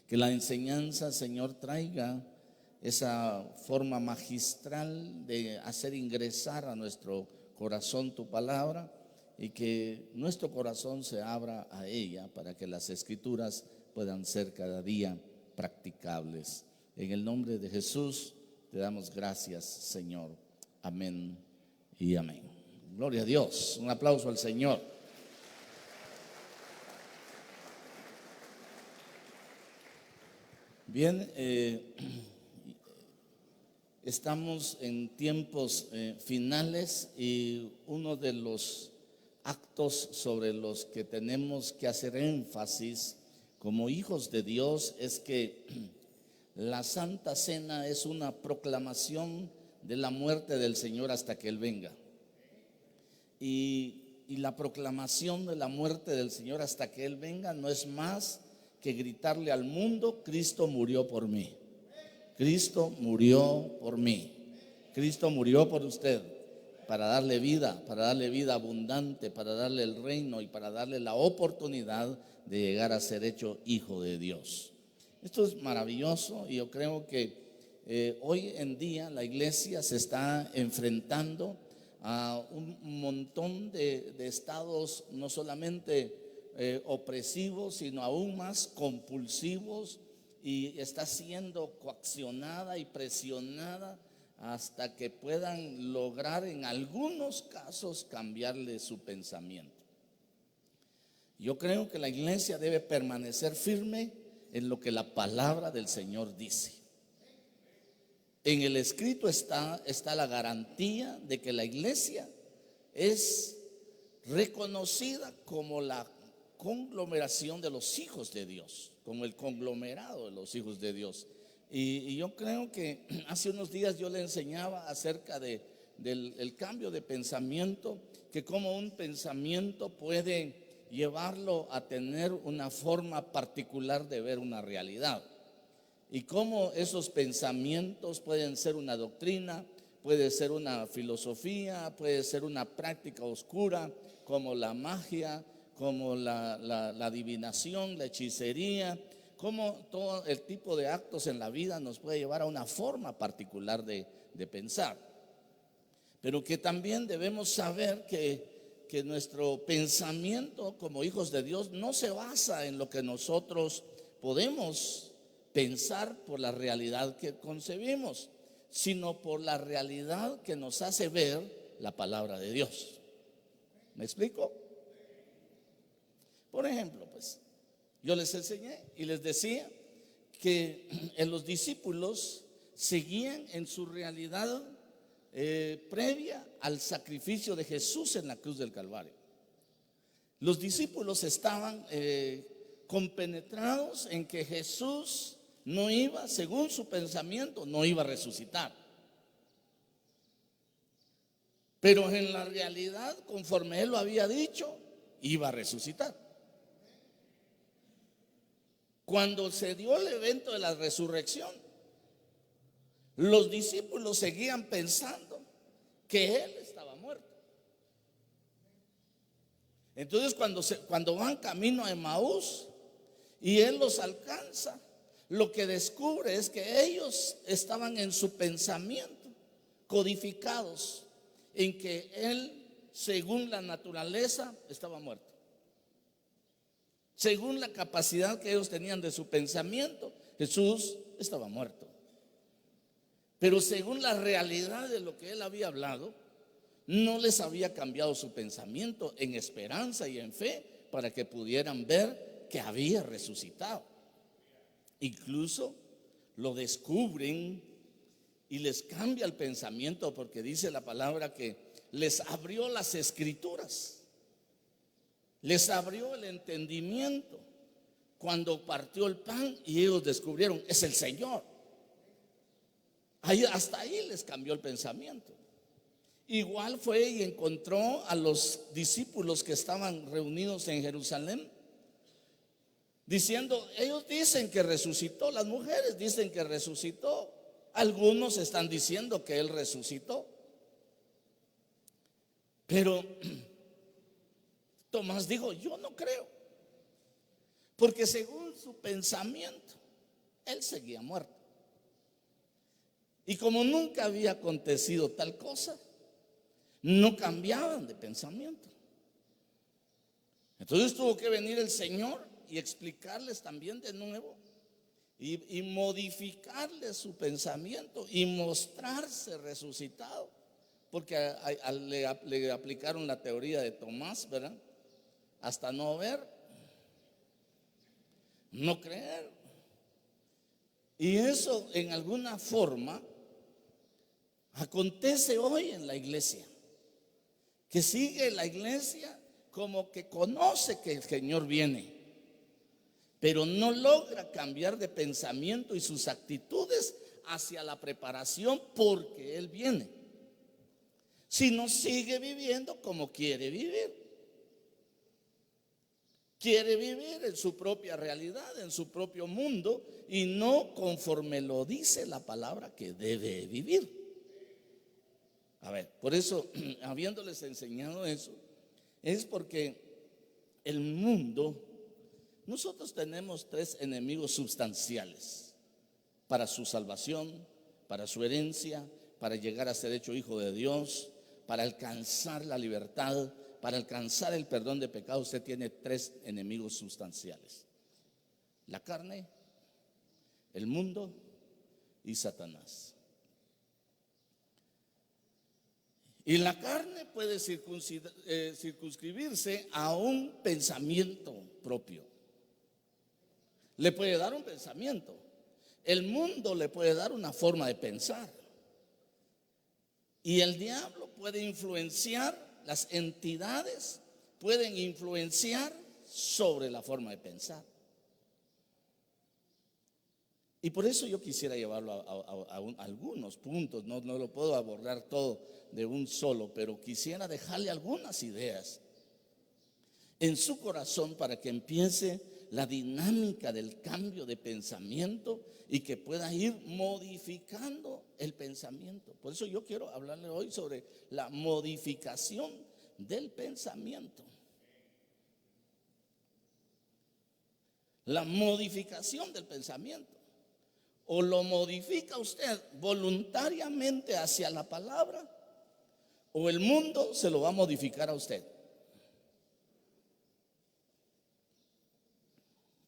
Que la enseñanza, Señor, traiga esa forma magistral de hacer ingresar a nuestro corazón tu palabra y que nuestro corazón se abra a ella para que las escrituras puedan ser cada día practicables. En el nombre de Jesús te damos gracias, Señor. Amén y amén. Gloria a Dios. Un aplauso al Señor. Bien, estamos en tiempos finales y uno de los actos sobre los que tenemos que hacer énfasis como hijos de Dios es que la Santa Cena es una proclamación de la muerte del Señor hasta que Él venga. Y la proclamación de la muerte del Señor hasta que Él venga no es más que gritarle al mundo: Cristo murió por mí. Cristo murió por mí. Cristo murió por usted para darle vida abundante, para darle el reino y para darle la oportunidad de llegar a ser hecho hijo de Dios. Esto es maravilloso y yo creo que hoy en día la iglesia se está enfrentando a un montón de estados no solamente opresivos, sino aún más compulsivos, y está siendo coaccionada y presionada hasta que puedan lograr en algunos casos cambiarle su pensamiento. Yo creo que la iglesia debe permanecer firme en lo que la palabra del Señor dice. En el escrito está la garantía de que la iglesia es reconocida como la conglomeración de los hijos de Dios, como el conglomerado de los hijos de Dios. Y yo creo que hace unos días yo le enseñaba acerca del cambio de pensamiento, que como un pensamiento puede llevarlo a tener una forma particular de ver una realidad, y cómo esos pensamientos pueden ser una doctrina, puede ser una filosofía, puede ser una práctica oscura como la magia, como la adivinación, la hechicería, como todo el tipo de actos en la vida nos puede llevar a una forma particular de pensar. Pero que también debemos saber que nuestro pensamiento como hijos de Dios no se basa en lo que nosotros podemos pensar por la realidad que concebimos, sino por la realidad que nos hace ver la palabra de Dios. ¿Me explico? Por ejemplo, pues yo les enseñé y les decía que los discípulos seguían en su realidad previa al sacrificio de Jesús en la cruz del Calvario. Los discípulos estaban compenetrados en que Jesús no iba, según su pensamiento, no iba a resucitar. Pero en la realidad, conforme Él lo había dicho, iba a resucitar. Cuando se dio el evento de la resurrección, los discípulos seguían pensando que Él estaba muerto. Entonces cuando van camino a Emaús y Él los alcanza, lo que descubre es que ellos estaban en su pensamiento codificados en que Él, según la naturaleza, estaba muerto. Según la capacidad que ellos tenían de su pensamiento, Jesús estaba muerto. Pero según la realidad de lo que Él había hablado, no les había cambiado su pensamiento en esperanza y en fe para que pudieran ver que había resucitado. Incluso lo descubren y les cambia el pensamiento, porque dice la palabra que les abrió las escrituras, les abrió el entendimiento cuando partió el pan y ellos descubrieron: es el Señor. Hasta ahí les cambió el pensamiento. Igual fue y encontró a los discípulos que estaban reunidos en Jerusalén, diciendo: ellos dicen que resucitó, las mujeres dicen que resucitó, algunos están diciendo que Él resucitó. Pero Tomás dijo: yo no creo, porque según su pensamiento él seguía muerto. Y como nunca había acontecido tal cosa, no cambiaban de pensamiento. Entonces tuvo que venir el Señor y explicarles también de nuevo y modificarles su pensamiento y mostrarse resucitado, porque le aplicaron la teoría de Tomás, ¿verdad? Hasta no ver, no creer. Y eso en alguna forma acontece hoy en la iglesia, que sigue la iglesia como que conoce que el Señor viene, pero no logra cambiar de pensamiento y sus actitudes hacia la preparación porque Él viene, sino sigue viviendo como quiere vivir. Quiere vivir en su propia realidad, en su propio mundo, y no conforme lo dice la palabra que debe vivir. A ver, por eso, habiéndoles enseñado eso, es porque el mundo, nosotros tenemos 3 enemigos sustanciales para su salvación, para su herencia, para llegar a ser hecho hijo de Dios, para alcanzar la libertad, para alcanzar el perdón de pecado. Usted tiene 3 enemigos sustanciales: la carne, el mundo y Satanás. Y la carne puede circunscribirse a un pensamiento propio. Le puede dar un pensamiento. El mundo le puede dar una forma de pensar. Y el diablo puede influenciar, las entidades pueden influenciar sobre la forma de pensar. Y por eso yo quisiera llevarlo a algunos puntos. No lo puedo abordar todo de un solo, pero quisiera dejarle algunas ideas en su corazón para que empiece la dinámica del cambio de pensamiento y que pueda ir modificando el pensamiento. Por eso yo quiero hablarle hoy sobre la modificación del pensamiento. La modificación del pensamiento. O lo modifica usted voluntariamente hacia la palabra, o el mundo se lo va a modificar a usted.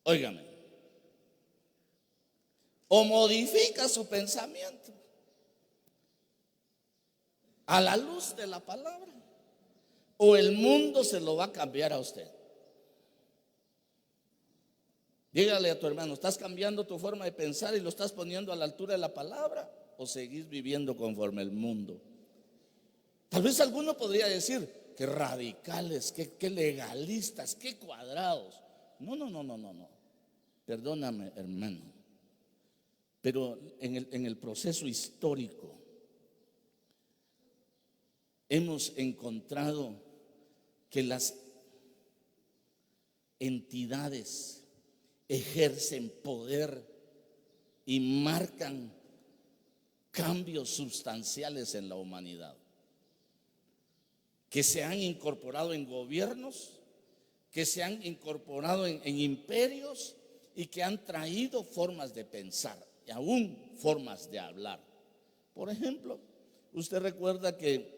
Óigame, o modifica su pensamiento a la luz de la palabra, o el mundo se lo va a cambiar a usted. Dígale a tu hermano: ¿estás cambiando tu forma de pensar y lo estás poniendo a la altura de la palabra, o seguís viviendo conforme el mundo? Tal vez alguno podría decir: qué radicales, qué legalistas, qué cuadrados. No. Perdóname, hermano, pero en el proceso histórico hemos encontrado que las entidades ejercen poder y marcan cambios sustanciales en la humanidad, que se han incorporado en gobiernos, que se han incorporado en imperios y que han traído formas de pensar y aún formas de hablar. Por ejemplo, usted recuerda que,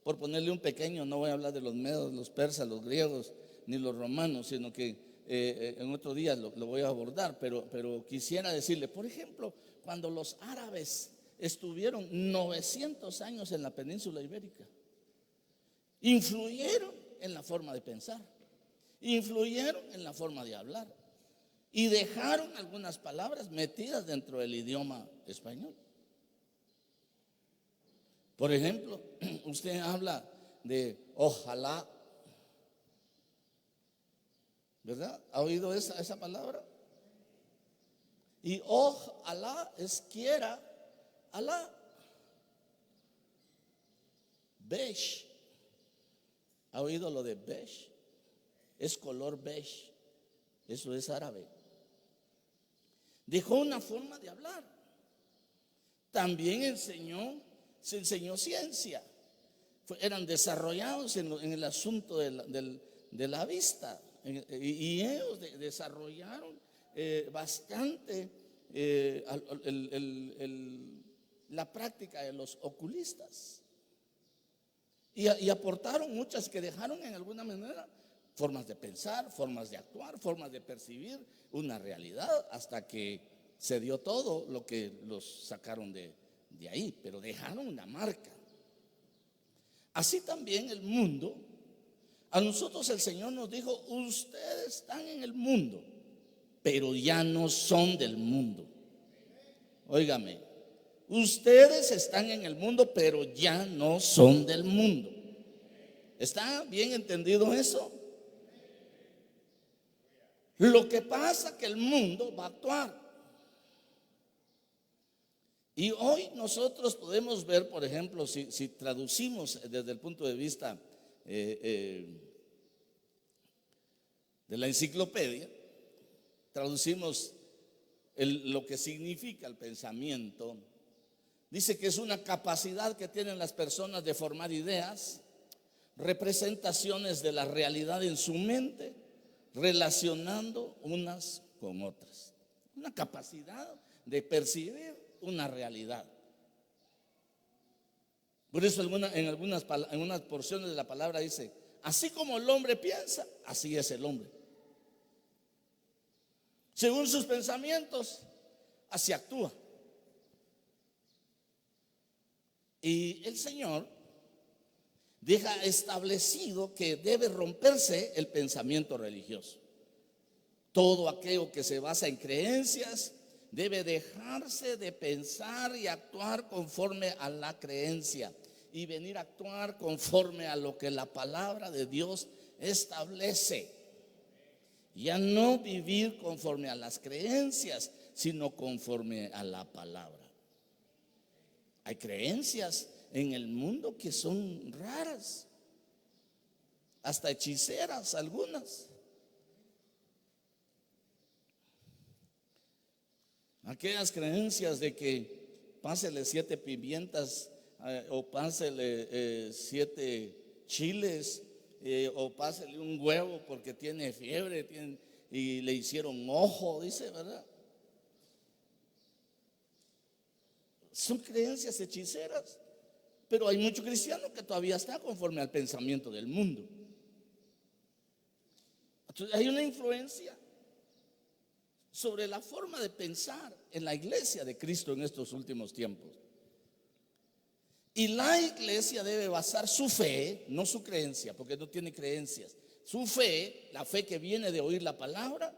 por ponerle un pequeño, no voy a hablar de los medos, los persas, los griegos ni los romanos, sino que en otro día lo voy a abordar, pero quisiera decirle, por ejemplo, cuando los árabes estuvieron 900 años en la península ibérica, influyeron en la forma de pensar, influyeron en la forma de hablar y dejaron algunas palabras metidas dentro del idioma español. Por ejemplo, usted habla de ojalá, ¿verdad? ¿Ha oído esa palabra? Y ojalá es quiera Alá. Beige. ¿Ha oído lo de beige? Es color beige. Eso es árabe. Dejó una forma de hablar. También se enseñó ciencia. Eran desarrollados en el asunto de la vista. Y ellos desarrollaron bastante la práctica de los oculistas. Y aportaron muchas que dejaron en alguna manera formas de pensar, formas de actuar, formas de percibir una realidad, hasta que se dio todo lo que los sacaron de ahí, pero dejaron una marca. Así también el mundo, a nosotros el Señor nos dijo: ustedes están en el mundo, pero ya no son del mundo. Óigame, ustedes están en el mundo, pero ya no son del mundo. ¿Está bien entendido eso? Lo que pasa es que el mundo va a actuar. Y hoy nosotros podemos ver, por ejemplo, si traducimos desde el punto de vista de la enciclopedia, traducimos lo que significa el pensamiento. Dice que es una capacidad que tienen las personas de formar ideas, representaciones de la realidad en su mente, relacionando unas con otras. Una capacidad de percibir una realidad. Por eso en algunas porciones de la palabra dice: así como el hombre piensa, así es el hombre. Según sus pensamientos, así actúa. Y el Señor deja establecido que debe romperse el pensamiento religioso. Todo aquello que se basa en creencias debe dejarse de pensar y actuar conforme a la creencia, y venir a actuar conforme a lo que la palabra de Dios establece. Ya no vivir conforme a las creencias, sino conforme a la palabra. Hay creencias en el mundo que son raras, hasta hechiceras algunas. Aquellas creencias de que pásele 7 pimientas, o pásele 7 chiles, o pásele un huevo porque tiene fiebre, y le hicieron ojo, dice, ¿verdad? Son creencias hechiceras. Pero hay mucho cristiano que todavía está conforme al pensamiento del mundo. Entonces hay una influencia sobre la forma de pensar en la iglesia de Cristo en estos últimos tiempos. Y la iglesia debe basar su fe, no su creencia, porque no tiene creencias. Su fe, la fe que viene de oír la palabra,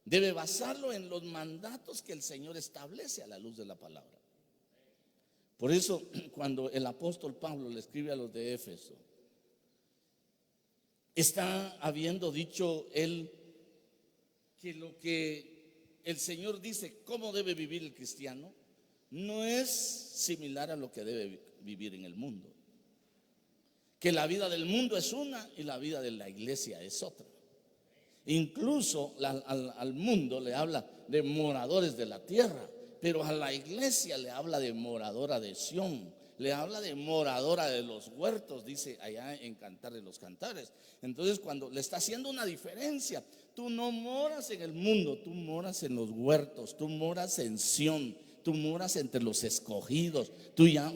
debe basarlo en los mandatos que el Señor establece a la luz de la palabra. Por eso, cuando el apóstol Pablo le escribe a los de Éfeso, está habiendo dicho él que lo que el Señor dice cómo debe vivir el cristiano no es similar a lo que debe vivir en el mundo. Que la vida del mundo es una y la vida de la iglesia es otra. Incluso al mundo le habla de moradores de la tierra, pero a la iglesia le habla de moradora de Sión, le habla de moradora de los huertos, dice allá en Cantar de los Cantares. Entonces, cuando le está haciendo una diferencia, tú no moras en el mundo, tú moras en los huertos, tú moras en Sión, tú moras entre los escogidos, tú ya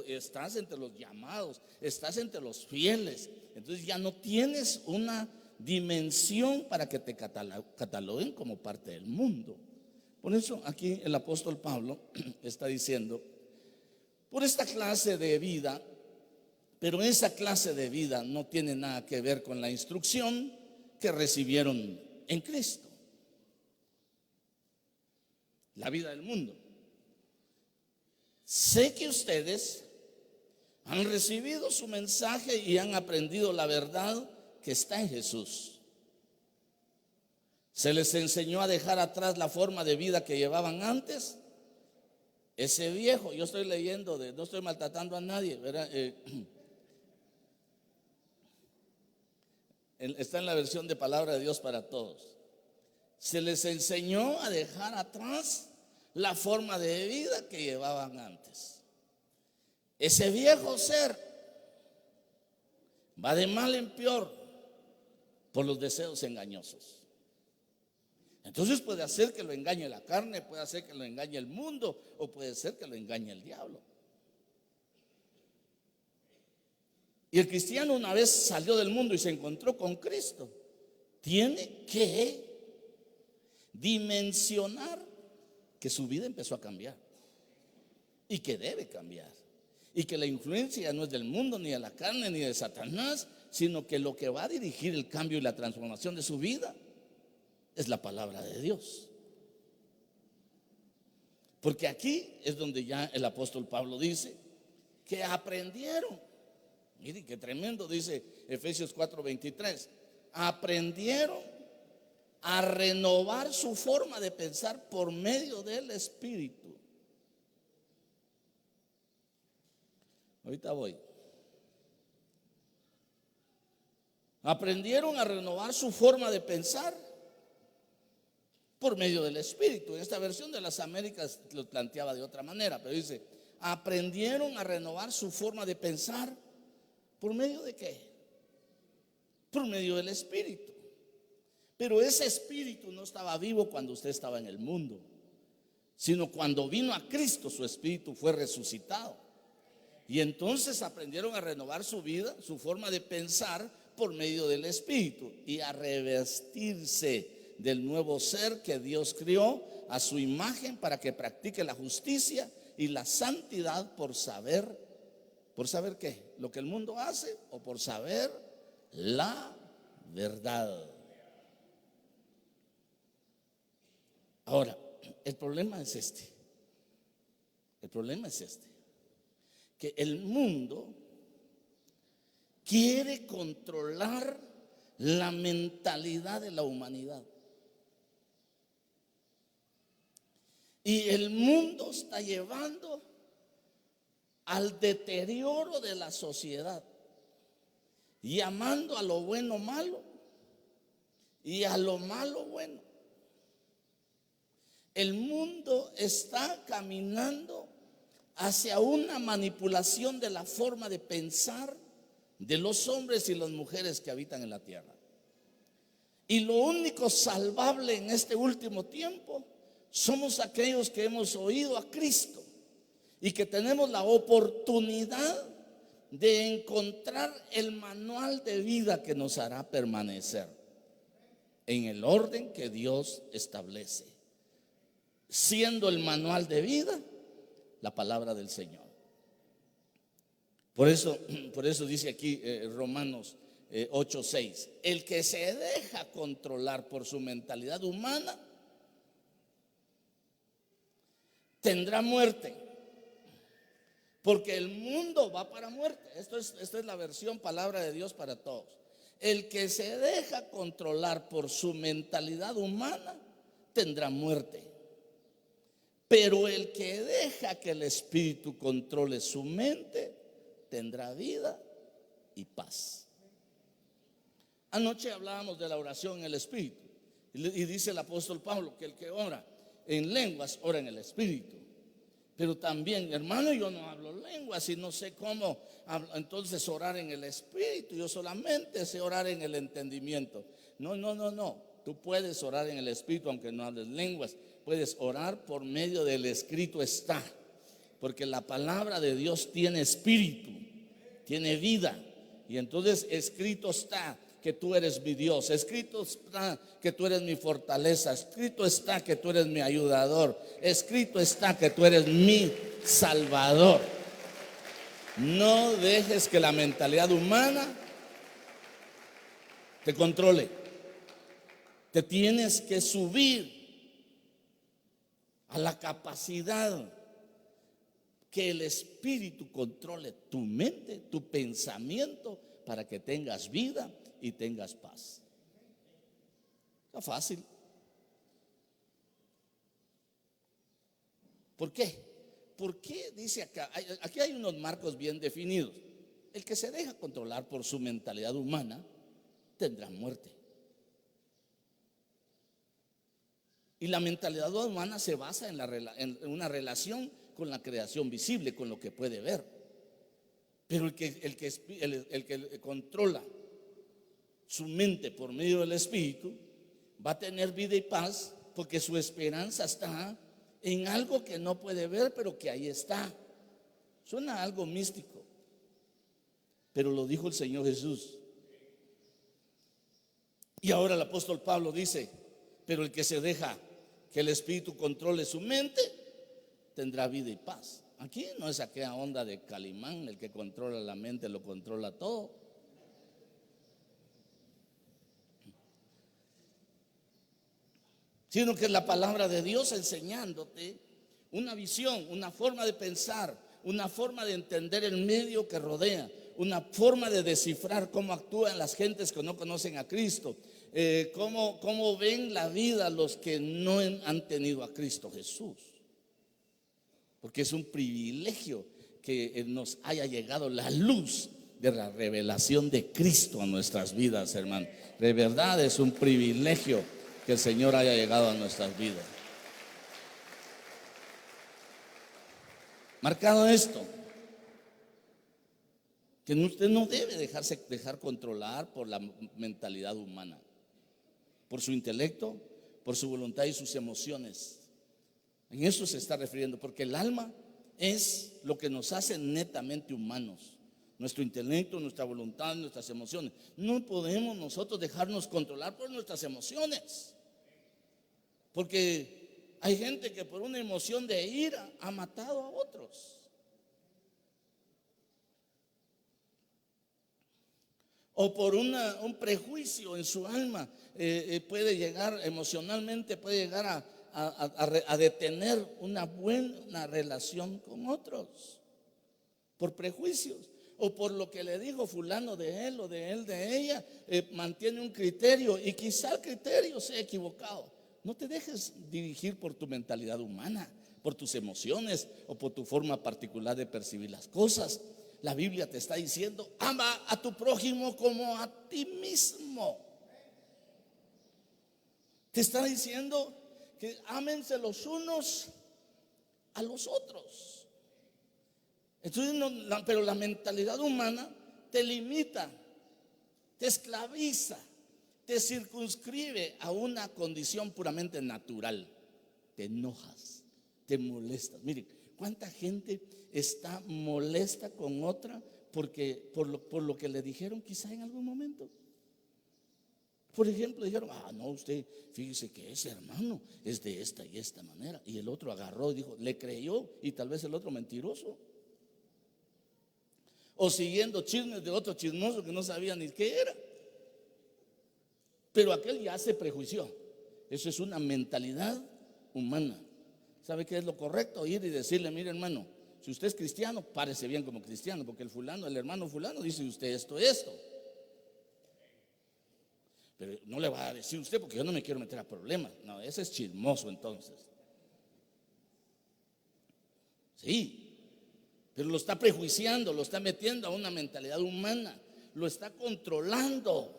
estás entre los llamados, estás entre los fieles. Entonces ya no tienes una dimensión para que te cataloguen como parte del mundo. Por eso aquí el apóstol Pablo está diciendo: por esta clase de vida, pero esa clase de vida no tiene nada que ver con la instrucción que recibieron en Cristo. La vida del mundo. Sé que ustedes han recibido su mensaje y han aprendido la verdad que está en Jesús. Se les enseñó a dejar atrás la forma de vida que llevaban antes. Ese viejo, yo estoy leyendo, no estoy maltratando a nadie, ¿verdad? Está en la versión de Palabra de Dios para Todos. Se les enseñó a dejar atrás la forma de vida que llevaban antes. Ese viejo ser va de mal en peor por los deseos engañosos. Entonces puede hacer que lo engañe la carne, puede hacer que lo engañe el mundo, o puede ser que lo engañe el diablo. Y el cristiano, una vez salió del mundo y se encontró con Cristo, tiene que dimensionar que su vida empezó a cambiar y que debe cambiar, y que la influencia no es del mundo, ni de la carne, ni de Satanás, sino que lo que va a dirigir el cambio y la transformación de su vida es la palabra de Dios. Porque aquí es donde ya el apóstol Pablo dice que aprendieron. Miren qué tremendo, dice Efesios 4:23. Aprendieron a renovar su forma de pensar por medio del Espíritu. Ahorita voy. Aprendieron a renovar su forma de pensar por medio del Espíritu. En esta versión de las Américas lo planteaba de otra manera, pero dice: aprendieron a renovar su forma de pensar. ¿Por medio de qué? Por medio del Espíritu. Pero ese Espíritu no estaba vivo cuando usted estaba en el mundo, sino cuando vino a Cristo, su Espíritu fue resucitado. Y entonces aprendieron a renovar su vida, su forma de pensar por medio del Espíritu, y a revestirse del nuevo ser que Dios crió a su imagen, para que practique la justicia y la santidad por saber qué, lo que el mundo hace, o por saber la verdad. Ahora, el problema es este, que el mundo quiere controlar la mentalidad de la humanidad. Y el mundo está llevando al deterioro de la sociedad, llamando a lo bueno malo y a lo malo bueno. El mundo está caminando hacia una manipulación de la forma de pensar de los hombres y las mujeres que habitan en la tierra. Y lo único salvable en este último tiempo somos aquellos que hemos oído a Cristo y que tenemos la oportunidad de encontrar el manual de vida que nos hará permanecer en el orden que Dios establece, siendo el manual de vida la palabra del Señor. Por eso dice aquí Romanos 8:6: el que se deja controlar por su mentalidad humana tendrá muerte, porque el mundo va para muerte. Esta es la versión palabra de Dios para todos. El que se deja controlar por su mentalidad humana tendrá muerte, pero el que deja que el Espíritu controle su mente tendrá vida y paz. Anoche hablábamos de la oración en el Espíritu, y dice el apóstol Pablo que el que ora en lenguas ora en el Espíritu. Pero también, hermano, yo no hablo lenguas y no sé cómo entonces orar en el Espíritu. Yo solamente sé orar en el entendimiento. No. Tú puedes orar en el Espíritu aunque no hables lenguas. Puedes orar por medio del escrito está, porque la palabra de Dios tiene espíritu, tiene vida. Y entonces escrito está que tú eres mi Dios, escrito está que tú eres mi fortaleza, escrito está que tú eres mi ayudador, escrito está que tú eres mi Salvador. No dejes que la mentalidad humana te controle. Te tienes que subir a la capacidad que el Espíritu controle tu mente, tu pensamiento, para que tengas vida y tengas paz. Está fácil. ¿Por qué? ¿Por qué dice acá? Aquí hay unos marcos bien definidos. El que se deja controlar por su mentalidad humana tendrá muerte. Y la mentalidad humana se basa en una relación con la creación visible, con lo que puede ver. Pero el que controla su mente por medio del Espíritu va a tener vida y paz, porque su esperanza está en algo que no puede ver, pero que ahí está. Suena algo místico, pero lo dijo el Señor Jesús. Y ahora el apóstol Pablo dice: pero el que se deja que el Espíritu controle su mente tendrá vida y paz. Aquí no es aquella onda de Calimán, el que controla la mente lo controla todo. Sino que es la palabra de Dios enseñándote una visión, una forma de pensar, una forma de entender el medio que rodea, una forma de descifrar cómo actúan las gentes que no conocen a Cristo, cómo ven la vida los que no han tenido a Cristo Jesús. Porque es un privilegio que nos haya llegado la luz de la revelación de Cristo a nuestras vidas, hermano. De verdad es un privilegio que el Señor haya llegado a nuestras vidas. Marcado esto, que usted no debe dejar controlar por la mentalidad humana, por su intelecto, por su voluntad y sus emociones. En eso se está refiriendo, porque el alma es lo que nos hace netamente humanos. Nuestro intelecto, nuestra voluntad, nuestras emociones. No podemos nosotros dejarnos controlar por nuestras emociones, porque hay gente que por una emoción de ira ha matado a otros. O por un prejuicio en su alma puede llegar emocionalmente, puede llegar a detener una buena relación con otros por prejuicios, o por lo que le dijo fulano de él o de él de ella. Mantiene un criterio y quizá el criterio sea equivocado. No te dejes dirigir por tu mentalidad humana, por tus emociones o por tu forma particular de percibir las cosas. La Biblia te está diciendo: ama a tu prójimo como a ti mismo. Te está diciendo que ámense los unos a los otros. Entonces, pero la mentalidad humana te limita, te esclaviza, te circunscribe a una condición puramente natural. Te enojas, te molestas. Miren, ¿cuánta gente está molesta con otra porque por lo que le dijeron quizá en algún momento? Por ejemplo, dijeron: no, usted fíjese que ese hermano es de esta y esta manera. Y el otro agarró y dijo, le creyó, y tal vez el otro mentiroso. O siguiendo chismes de otro chismoso que no sabía ni qué era. Pero aquel ya se prejuició. Eso es una mentalidad humana. ¿Sabe qué es lo correcto? Ir y decirle: mire, hermano, si usted es cristiano, párese bien como cristiano, porque el hermano fulano dice usted esto. Pero no le va a decir usted, porque yo no me quiero meter a problemas. No, ese es chismoso entonces. Sí, pero lo está prejuiciando, lo está metiendo a una mentalidad humana, lo está controlando.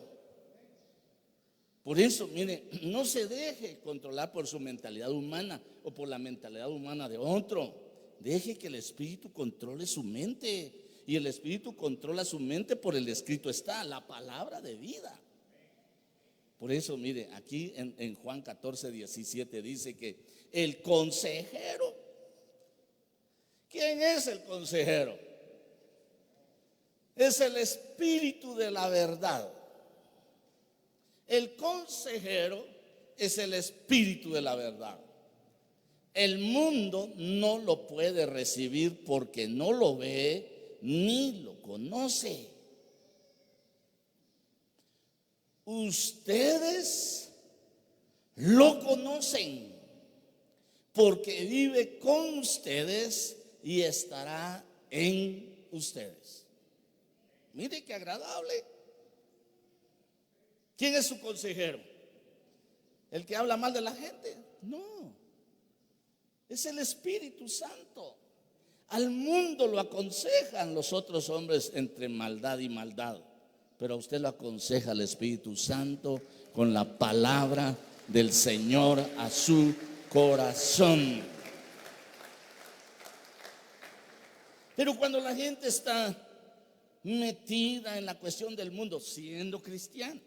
Por eso, mire, no se deje controlar por su mentalidad humana o por la mentalidad humana de otro. Deje que el Espíritu controle su mente. Y el Espíritu controla su mente por el escrito está, la palabra de vida. Por eso, mire, aquí en Juan 14:17 dice que el consejero. ¿Quién es el consejero? Es el Espíritu de la verdad. El consejero es el Espíritu de la verdad. El mundo no lo puede recibir porque no lo ve ni lo conoce. Ustedes lo conocen porque vive con ustedes y estará en ustedes. Mire qué agradable. ¿Quién es su consejero? ¿El que habla mal de la gente? No, es el Espíritu Santo. Al mundo lo aconsejan los otros hombres entre maldad y maldad, pero a usted lo aconseja el Espíritu Santo con la palabra del Señor a su corazón. Pero cuando la gente está metida en la cuestión del mundo, siendo cristiano,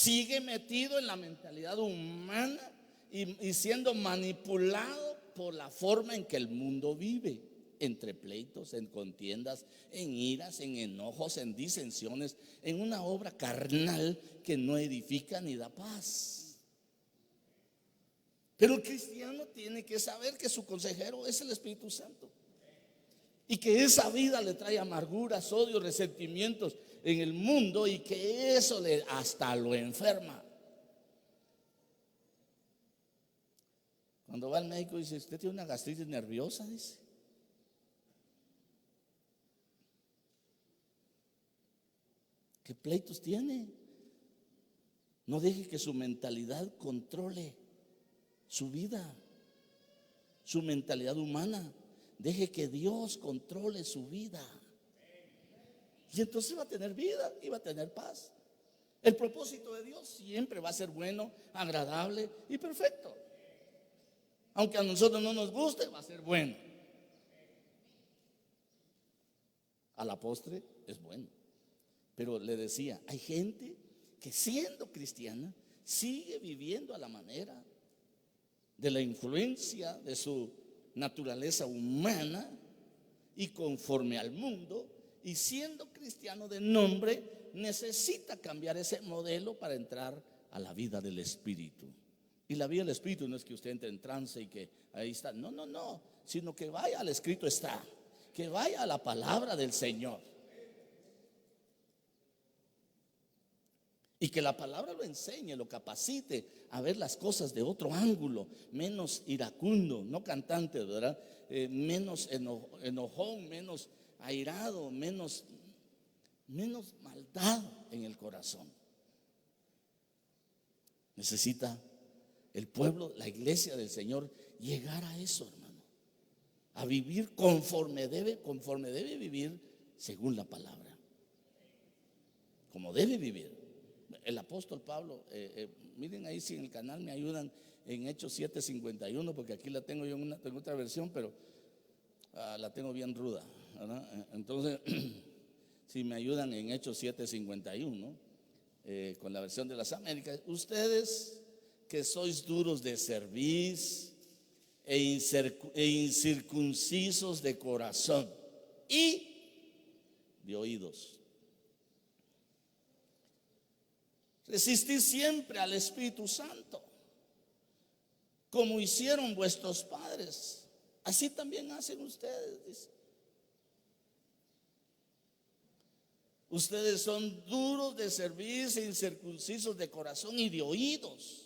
sigue metido en la mentalidad humana y siendo manipulado por la forma en que el mundo vive, entre pleitos, en contiendas, en iras, en enojos, en disensiones, en una obra carnal que no edifica ni da paz. Pero el cristiano tiene que saber que su consejero es el Espíritu Santo y que esa vida le trae amarguras, odios, resentimientos en el mundo y que eso le hasta lo enferma. Cuando va al médico dice: usted tiene una gastritis nerviosa, dice. ¿Qué pleitos tiene? No deje que su mentalidad controle su vida, su mentalidad humana. Deje que Dios controle su vida. Y entonces va a tener vida y va a tener paz. El propósito de Dios siempre va a ser bueno, agradable y perfecto. Aunque a nosotros no nos guste, va a ser bueno. A la postre es bueno. Pero le decía, hay gente que siendo cristiana sigue viviendo a la manera de la influencia de su naturaleza humana y conforme al mundo, y siendo cristiano de nombre necesita cambiar ese modelo para entrar a la vida del Espíritu. Y la vida del Espíritu no es que usted entre en trance y que ahí está, no, sino que vaya al escrito está, que vaya a la palabra del Señor y que la palabra lo enseñe, lo capacite a ver las cosas de otro ángulo, menos iracundo, no cantante, ¿verdad? Menos enojón, menos airado, menos maldad en el corazón. Necesita el pueblo, la iglesia del Señor, llegar a eso, hermano, a vivir conforme debe vivir según la palabra, como debe vivir. El apóstol Pablo, miren ahí si en el canal me ayudan en Hechos 7:51, porque aquí la tengo yo en otra versión, pero la tengo bien ruda, ¿verdad? Entonces, si me ayudan en Hechos 7:51, con la versión de las Américas: ustedes que sois duros de cerviz e incircuncisos de corazón y de oídos, resistid siempre al Espíritu Santo, como hicieron vuestros padres, así también hacen ustedes, dice. Ustedes son duros de cerviz e incircuncisos de corazón y de oídos.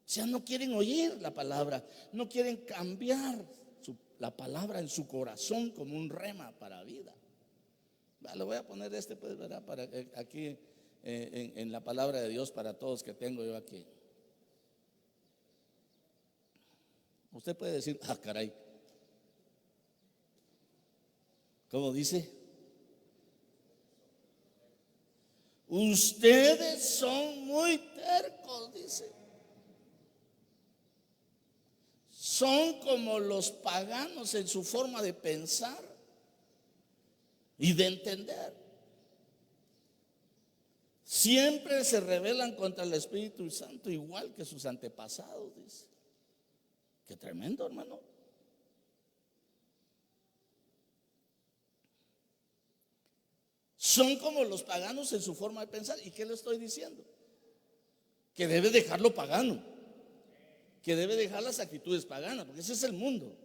O sea, no quieren oír la palabra, no quieren cambiar la palabra en su corazón como un rema para vida. Le voy a poner pues, ¿verdad? Para aquí en la palabra de Dios para todos que tengo yo aquí. Usted puede decir: caray, ¿cómo dice? Ustedes son muy tercos, dice. Son como los paganos en su forma de pensar y de entender. Siempre se rebelan contra el Espíritu Santo, igual que sus antepasados, dice. Qué tremendo, hermano. Son como los paganos en su forma de pensar. ¿Y qué le estoy diciendo? Que debe dejar lo pagano, que debe dejar las actitudes paganas, porque ese es el mundo.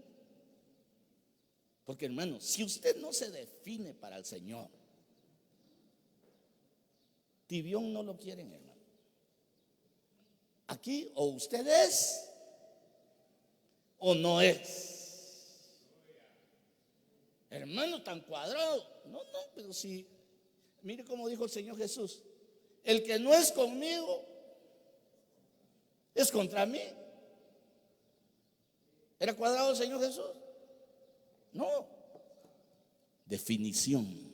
Porque, hermano, si usted no se define para el Señor, tibión no lo quieren, hermano. Aquí o usted es o no es. Hermano, tan cuadrado. No, pero sí. Mire cómo dijo el Señor Jesús: el que no es conmigo es contra mí. ¿Era cuadrado el Señor Jesús? No. Definición.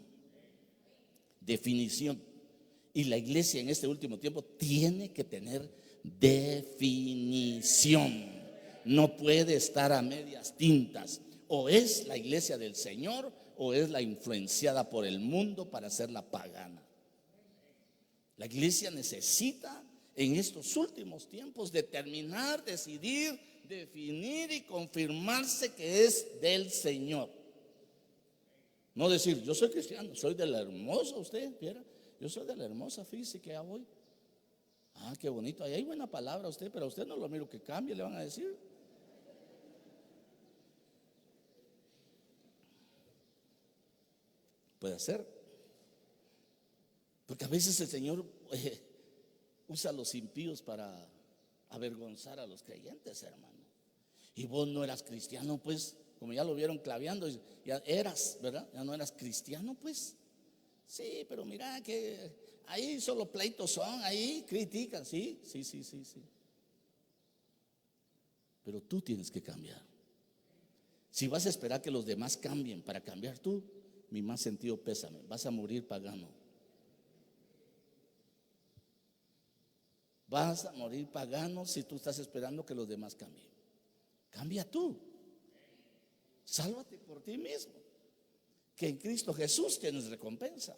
Y la iglesia en este último tiempo tiene que tener definición. No puede estar a medias tintas. O es la iglesia del Señor o es la influenciada por el mundo para hacerla pagana. La iglesia necesita en estos últimos tiempos determinar, decidir, definir y confirmarse que es del Señor. No decir, yo soy cristiano, soy de la hermosa, usted, viera, yo soy de la hermosa, fíjese que ya voy. Ah, qué bonito, ahí hay buena palabra usted, pero a usted no lo miro que cambie, le van a decir. Puede ser, porque a veces el Señor usa a los impíos para avergonzar a los creyentes, hermano. Y vos no eras cristiano, pues, como ya lo vieron claveando, ya eras, ¿verdad? Ya no eras cristiano, pues. Sí, pero mira que ahí solo pleitos son, ahí critican, sí. Pero tú tienes que cambiar. Si vas a esperar que los demás cambien para cambiar tú, mi más sentido pésame, vas a morir pagano. Vas a morir pagano si tú estás esperando que los demás cambien. Cambia tú. Sálvate por ti mismo, que en Cristo Jesús tienes recompensa.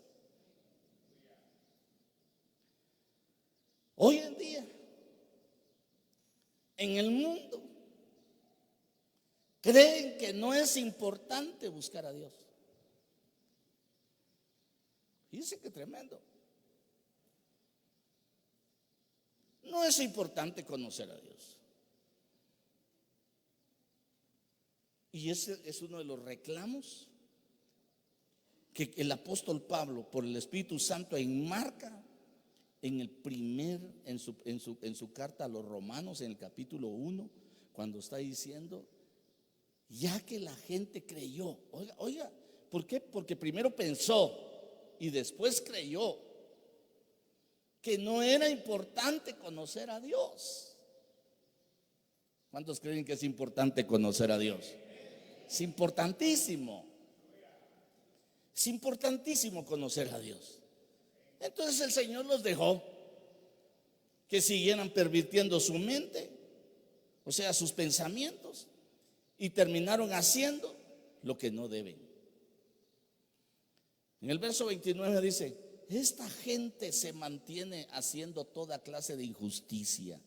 Hoy en día, en el mundo, creen que no es importante buscar a Dios. Dice que tremendo. No es importante conocer a Dios. Y ese es uno de los reclamos que el apóstol Pablo, por el Espíritu Santo, enmarca en su carta a los Romanos, en el capítulo 1, cuando está diciendo, ya que la gente creyó. Oiga, ¿por qué? Porque primero pensó y después creyó que no era importante conocer a Dios. ¿Cuántos creen que es importante conocer a Dios? Es importantísimo. Es importantísimo conocer a Dios. Entonces el Señor los dejó que siguieran pervirtiendo su mente, o sea, sus pensamientos, y terminaron haciendo lo que no deben. En el verso 29 dice: esta gente se mantiene haciendo toda clase de injusticia,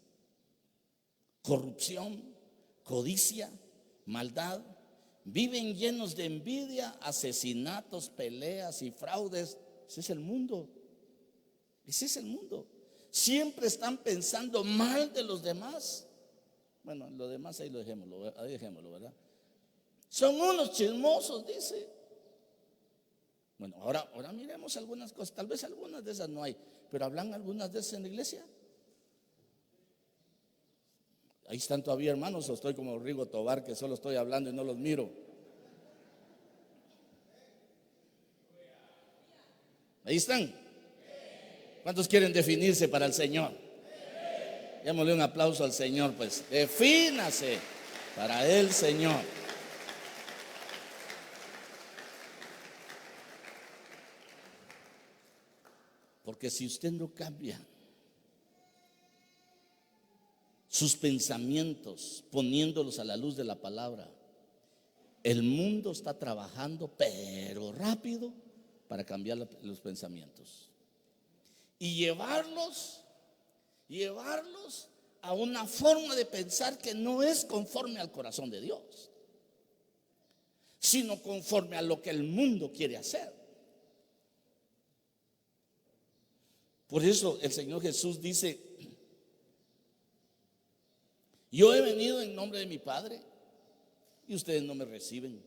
corrupción, codicia, maldad. Viven llenos de envidia, asesinatos, peleas y fraudes. Ese es el mundo. Ese es el mundo. Siempre están pensando mal de los demás. Bueno, lo demás ahí dejémoslo, ¿verdad? Son unos chismosos, dice. Bueno, ahora miremos algunas cosas. Tal vez algunas de esas no hay, pero ¿hablan algunas de esas en la iglesia? Ahí están todavía, hermanos, o estoy como Rigo Tobar, que solo estoy hablando y no los miro. Ahí están. ¿Cuántos quieren definirse para el Señor? Démosle un aplauso al Señor, pues. Defínase para el Señor. Porque si usted no cambia sus pensamientos poniéndolos a la luz de la palabra, el mundo está trabajando pero rápido para cambiar los pensamientos y llevarlos a una forma de pensar que no es conforme al corazón de Dios, sino conforme a lo que el mundo quiere hacer. Por eso el Señor Jesús dice: yo he venido en nombre de mi Padre y ustedes no me reciben.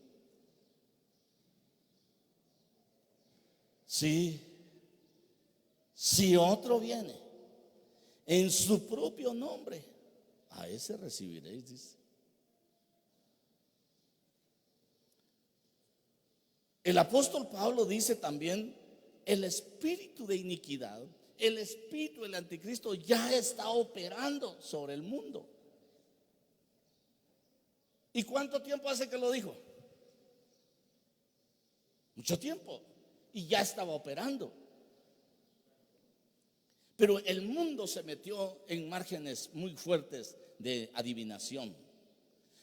Sí, si otro viene en su propio nombre, a ese recibiréis, dice. El apóstol Pablo dice también: el espíritu de iniquidad, el espíritu del anticristo ya está operando sobre el mundo. ¿Y cuánto tiempo hace que lo dijo? Mucho tiempo. Y ya estaba operando. Pero el mundo se metió en márgenes muy fuertes de adivinación.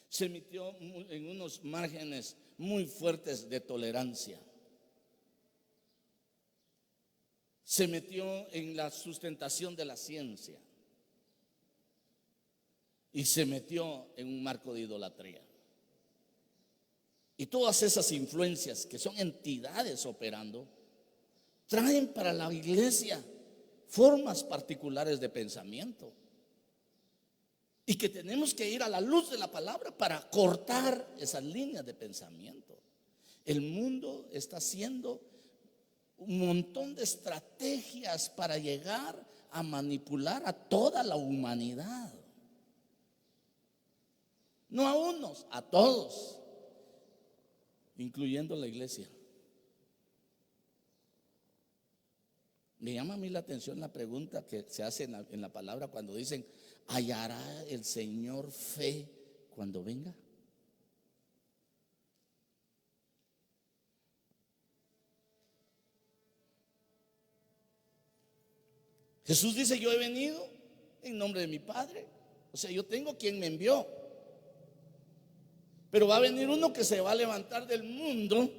Se metió en unos márgenes muy fuertes de tolerancia. se metió en la sustentación de la ciencia y se metió en un marco de idolatría. Y todas esas influencias que son entidades operando traen para la iglesia formas particulares de pensamiento, y que tenemos que ir a la luz de la palabra para cortar esas líneas de pensamiento. El mundo está haciendo un montón de estrategias para llegar a manipular a toda la humanidad. No a unos, a todos, incluyendo la iglesia. Me llama a mí la atención la pregunta que se hace en la palabra cuando dicen: ¿hallará el Señor fe cuando venga? Jesús dice: yo he venido en nombre de mi Padre. O sea, yo tengo quien me envió. Pero va a venir uno que se va a levantar del mundo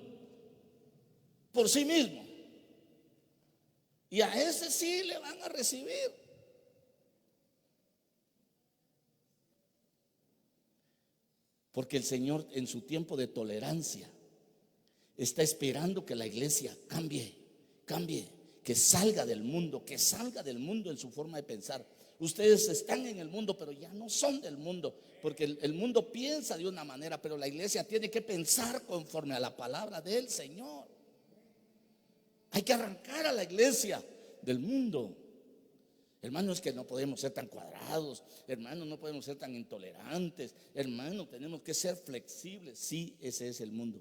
por sí mismo, y a ese sí le van a recibir. Porque el Señor, en su tiempo de tolerancia, está esperando que la iglesia cambie, que salga del mundo en su forma de pensar. Ustedes están en el mundo, pero ya no son del mundo, porque el mundo piensa de una manera, pero la iglesia tiene que pensar conforme a la palabra del Señor. Hay que arrancar a la iglesia del mundo. Hermano, es que no podemos ser tan cuadrados, hermano, no podemos ser tan intolerantes, hermano, tenemos que ser flexibles. Sí, ese es el mundo.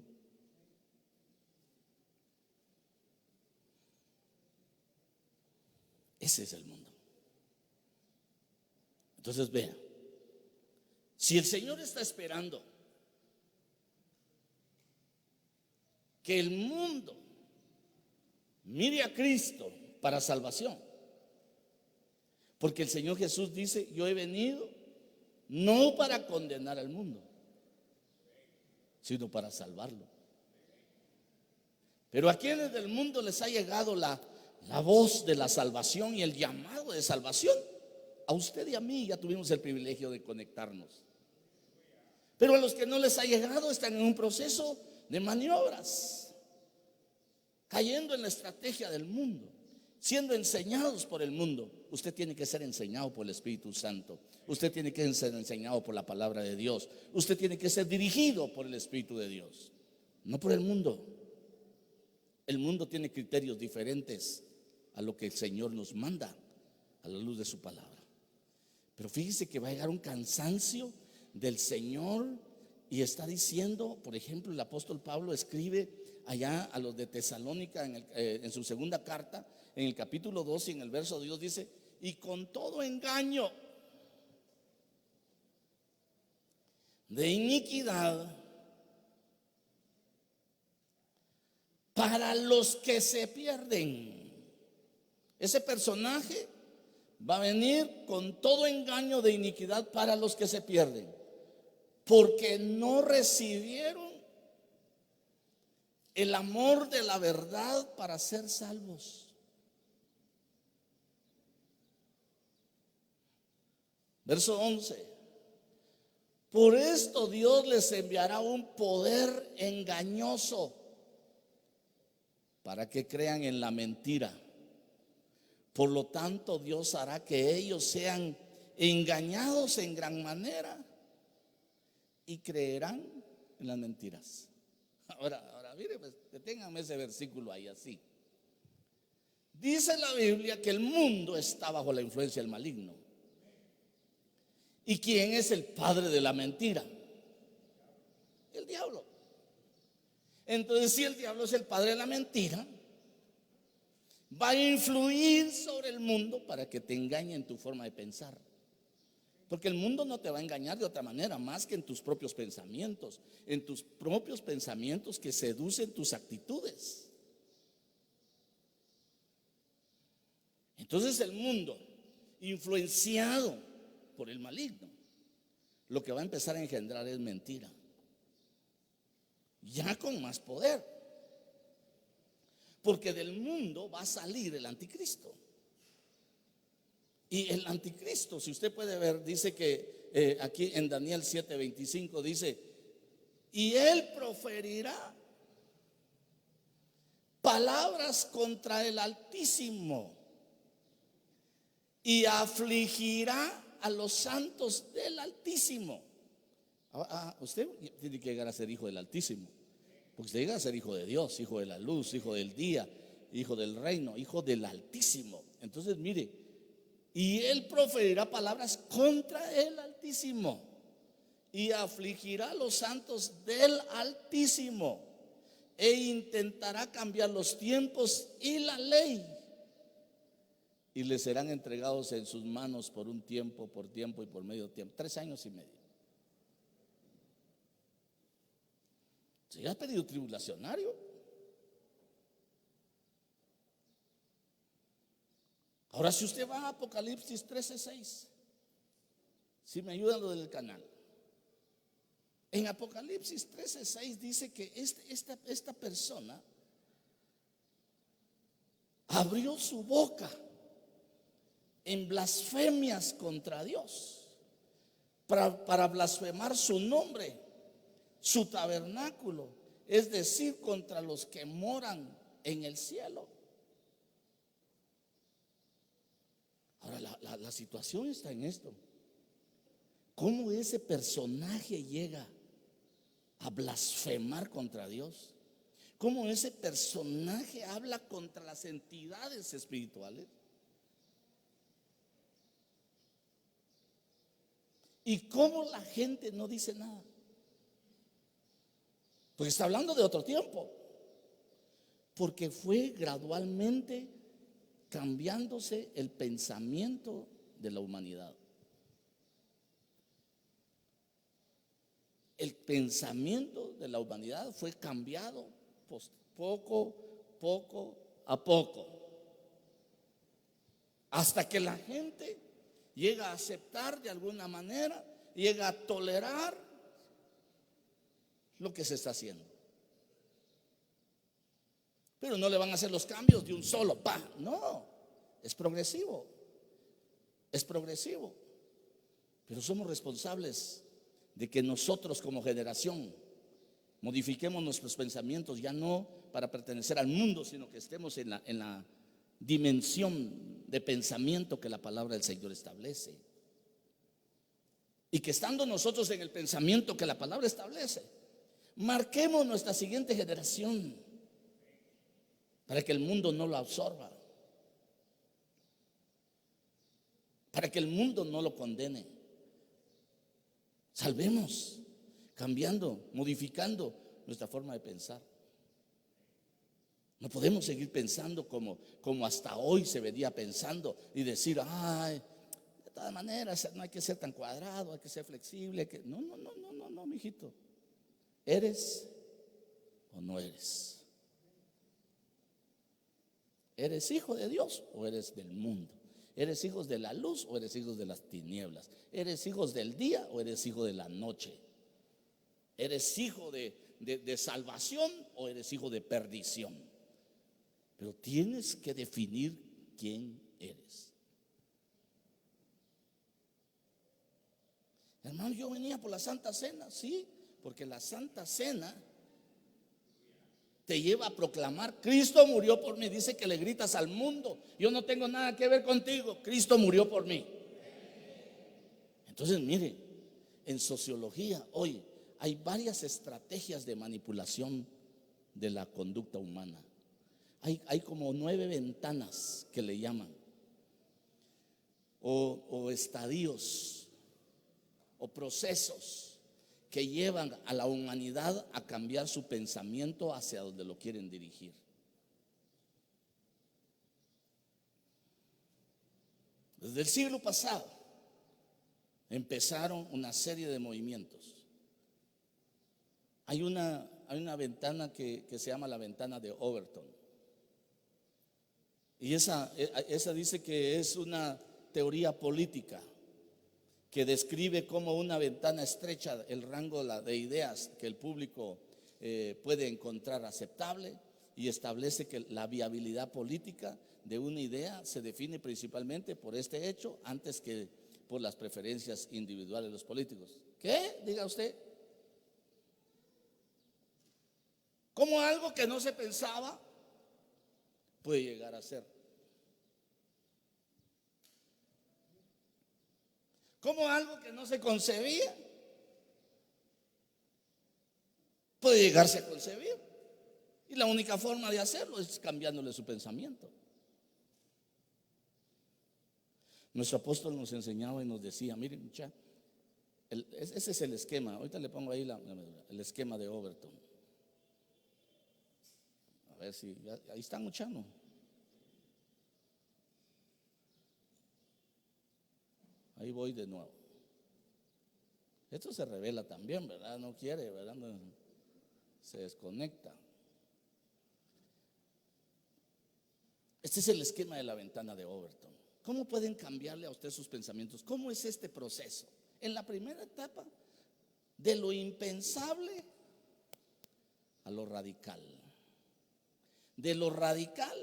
Ese es el mundo. Entonces vea, si el Señor está esperando que el mundo mire a Cristo para salvación, porque el Señor Jesús dice: yo he venido no para condenar al mundo, sino para salvarlo. Pero a quienes del mundo les ha llegado la voz de la salvación y el llamado de salvación. A usted y a mí ya tuvimos el privilegio de conectarnos. Pero a los que no les ha llegado están en un proceso de maniobras, cayendo en la estrategia del mundo, siendo enseñados por el mundo. Usted tiene que ser enseñado por el Espíritu Santo. Usted tiene que ser enseñado por la palabra de Dios. Usted tiene que ser dirigido por el Espíritu de Dios, no por el mundo. El mundo tiene criterios diferentes a lo que el Señor nos manda a la luz de su palabra. Pero fíjese que va a llegar un cansancio del Señor, y está diciendo, por ejemplo, el apóstol Pablo escribe allá a los de Tesalónica en su segunda carta, en el capítulo 2 y en el verso 2 dice: y con todo engaño de iniquidad para los que se pierden. Ese personaje va a venir con todo engaño de iniquidad para los que se pierden, porque no recibieron el amor de la verdad para ser salvos. Verso 11: por esto Dios les enviará un poder engañoso para que crean en la mentira. Por lo tanto, Dios hará que ellos sean engañados en gran manera y creerán en las mentiras. Ahora mire, pues, deténganme ese versículo ahí así. Dice la Biblia que el mundo está bajo la influencia del maligno. ¿Y quién es el padre de la mentira? El diablo. Entonces, si el diablo es el padre de la mentira, va a influir sobre el mundo para que te engañe en tu forma de pensar. Porque el mundo no te va a engañar de otra manera más que en tus propios pensamientos, que seducen tus actitudes. Entonces el mundo, influenciado por el maligno, lo que va a empezar a engendrar es mentira, ya con más poder. porque del mundo va a salir el anticristo. Y el anticristo, si usted puede ver, dice que aquí en Daniel 7:25 dice: y él proferirá palabras contra el Altísimo y afligirá a los santos del Altísimo. Usted tiene que llegar a ser hijo del Altísimo, porque usted llega a ser hijo de Dios, hijo de la luz, hijo del día, hijo del reino, hijo del Altísimo. Entonces mire, y él proferirá palabras contra el Altísimo y afligirá a los santos del Altísimo e intentará cambiar los tiempos y la ley, y les serán entregados en sus manos por un tiempo, por tiempo y por medio tiempo, 3 años y medio. ¿Será periodo tribulacionario? Ahora, si usted va a Apocalipsis 13:6, si me ayudan lo del canal, en Apocalipsis 13:6 dice que esta persona abrió su boca en blasfemias contra Dios, para blasfemar su nombre, su tabernáculo, es decir, contra los que moran en el cielo. Ahora, la situación está en esto: ¿cómo ese personaje llega a blasfemar contra Dios? ¿Cómo ese personaje habla contra las entidades espirituales? ¿Y cómo la gente no dice nada? Porque está hablando de otro tiempo, porque fue gradualmente cambiándose el pensamiento de la humanidad. El pensamiento de la humanidad fue cambiado poco a poco, hasta que la gente llega a aceptar de alguna manera, llega a tolerar lo que se está haciendo. Pero no le van a hacer los cambios de un solo no, es progresivo, pero somos responsables de que nosotros como generación modifiquemos nuestros pensamientos, ya no para pertenecer al mundo, sino que estemos en la dimensión de pensamiento que la palabra del Señor establece, y que estando nosotros en el pensamiento que la palabra establece, marquemos nuestra siguiente generación para que el mundo no lo absorba, para que el mundo no lo condene. Salvemos, cambiando, modificando nuestra forma de pensar. No podemos seguir pensando como hasta hoy se venía pensando, y decir: ay, de todas maneras no hay que ser tan cuadrado, hay que ser flexible. No, mijito. ¿Eres o no eres? ¿Eres hijo de Dios o eres del mundo? ¿Eres hijos de la luz o eres hijos de las tinieblas? ¿Eres hijos del día o eres hijo de la noche? ¿Eres hijo de salvación o eres hijo de perdición? Pero tienes que definir quién eres. Hermano, yo venía por la Santa Cena, sí, porque la Santa Cena te lleva a proclamar: Cristo murió por mí. Dice que le gritas al mundo: yo no tengo nada que ver contigo, Cristo murió por mí. Entonces mire, en sociología hoy hay varias estrategias de manipulación de la conducta humana. Hay como 9 ventanas que le llaman, o estadios, o procesos que llevan a la humanidad a cambiar su pensamiento hacia donde lo quieren dirigir. Desde el siglo pasado empezaron una serie de movimientos. Hay una ventana que se llama la ventana de Overton, y esa dice que es una teoría política que describe como una ventana estrecha el rango de ideas que el público puede encontrar aceptable, y establece que la viabilidad política de una idea se define principalmente por este hecho antes que por las preferencias individuales de los políticos. ¿Qué? Diga usted. ¿Cómo algo que no se pensaba puede llegar a ser? ¿Cómo algo que no se concebía puede llegarse a concebir? Y la única forma de hacerlo es cambiándole su pensamiento. Nuestro apóstol nos enseñaba y nos decía, miren, mucha, ese es el esquema. Ahorita le pongo ahí el esquema de Overton. A ver si, ahí está, muchano. Ahí voy de nuevo. Esto se revela también, ¿verdad? No quiere, ¿verdad? No, se desconecta. Este es el esquema de la ventana de Overton. ¿Cómo pueden cambiarle a usted sus pensamientos? ¿Cómo es este proceso? En la primera etapa, de lo impensable a lo radical. De lo radical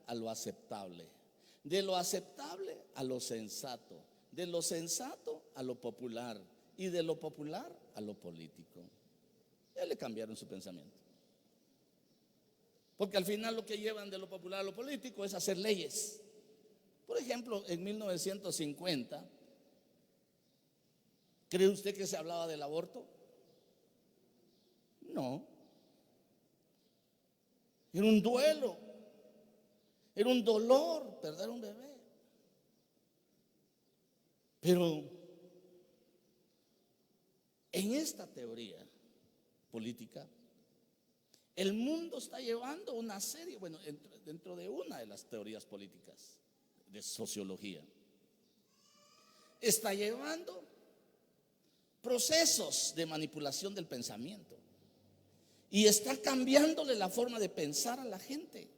a lo aceptable. De lo aceptable a lo sensato. De lo sensato a lo popular. Y de lo popular a lo político. Ya le cambiaron su pensamiento. Porque al final lo que llevan de lo popular a lo político es hacer leyes. Por ejemplo, en 1950, ¿cree usted que se hablaba del aborto? No. Era un duelo, era un dolor perder un bebé. Pero en esta teoría política, el mundo está llevando una serie, bueno, dentro de una de las teorías políticas de sociología, está llevando procesos de manipulación del pensamiento y está cambiándole la forma de pensar a la gente,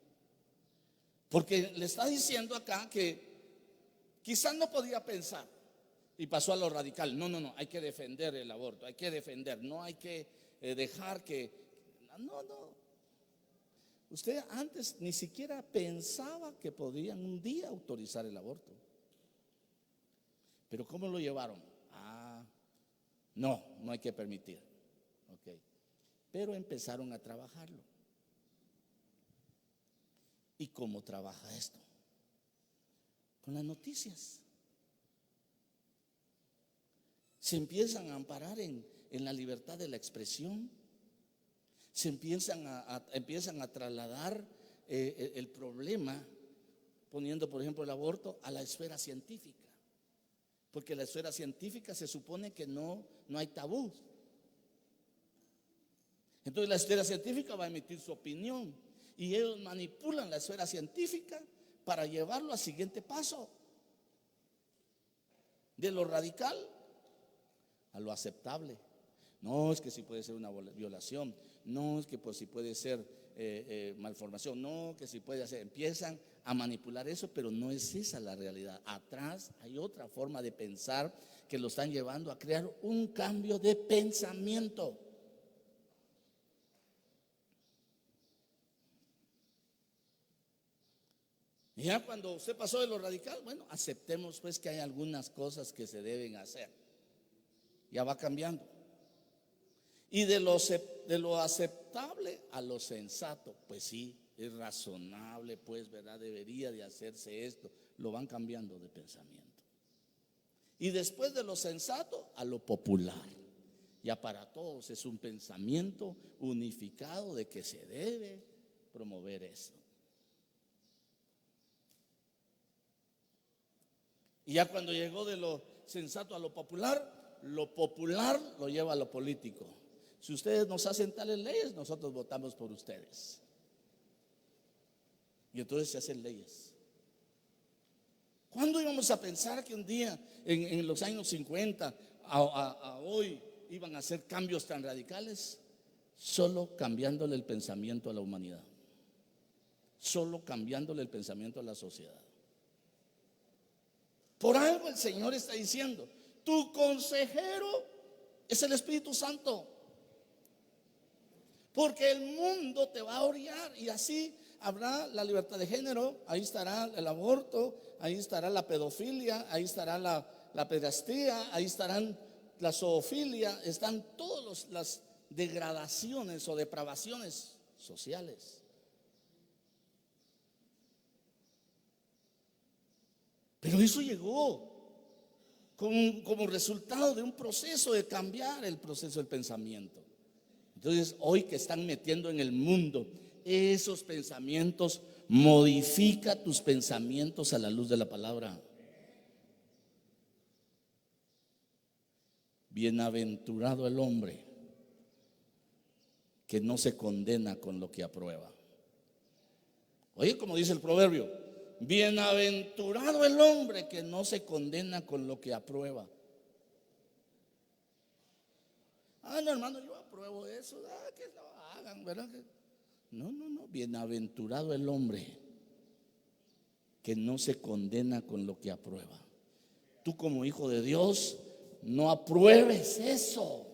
porque le está diciendo acá que quizás no podía pensar y pasó a lo radical. No, hay que defender el aborto, hay que defender, no hay que dejar que... No. Usted antes ni siquiera pensaba que podían un día autorizar el aborto. Pero ¿cómo lo llevaron? No hay que permitir. Okay. Pero empezaron a trabajarlo. ¿Y cómo trabaja esto? Con las noticias. Se empiezan a amparar en la libertad de la expresión. Se empiezan a trasladar el problema, poniendo por ejemplo el aborto a la esfera científica, porque la esfera científica se supone que no hay tabú. Entonces la esfera científica va a emitir su opinión y ellos manipulan la esfera científica para llevarlo al siguiente paso, de lo radical a lo aceptable. No, es que si puede ser una violación. No, es que pues si puede ser malformación. No, que si puede hacer. Empiezan a manipular eso, pero no es esa la realidad. Atrás hay otra forma de pensar que lo están llevando a crear un cambio de pensamiento. Y ya cuando usted pasó de lo radical, bueno, aceptemos pues que hay algunas cosas que se deben hacer. Ya va cambiando. Y de lo aceptable a lo sensato, pues sí, es razonable, pues, ¿verdad? Debería de hacerse esto. Lo van cambiando de pensamiento. Y después de lo sensato a lo popular. Ya para todos es un pensamiento unificado de que se debe promover eso. Y ya cuando llegó de lo sensato a lo popular lo lleva a lo político. Si ustedes nos hacen tales leyes, nosotros votamos por ustedes. Y entonces se hacen leyes. ¿Cuándo íbamos a pensar que un día, en los años 50 a hoy, iban a hacer cambios tan radicales? Solo cambiándole el pensamiento a la humanidad. Solo cambiándole el pensamiento a la sociedad. Por algo el Señor está diciendo: tu consejero es el Espíritu Santo. Porque el mundo te va a orillar y así habrá la libertad de género, ahí estará el aborto, ahí estará la pedofilia, ahí estará la pederastía, ahí estarán la zoofilia, están todas las degradaciones o depravaciones sociales. Pero eso llegó como resultado de un proceso de cambiar el proceso del pensamiento. Entonces, hoy que están metiendo en el mundo esos pensamientos, modifica tus pensamientos a la luz de la palabra. Bienaventurado el hombre que no se condena con lo que aprueba. Oye, como dice el proverbio, bienaventurado el hombre que no se condena con lo que aprueba. No, hermano, yo apruebo eso, que lo hagan, ¿verdad? No, bienaventurado el hombre que no se condena con lo que aprueba. Tú como hijo de Dios, no apruebes eso.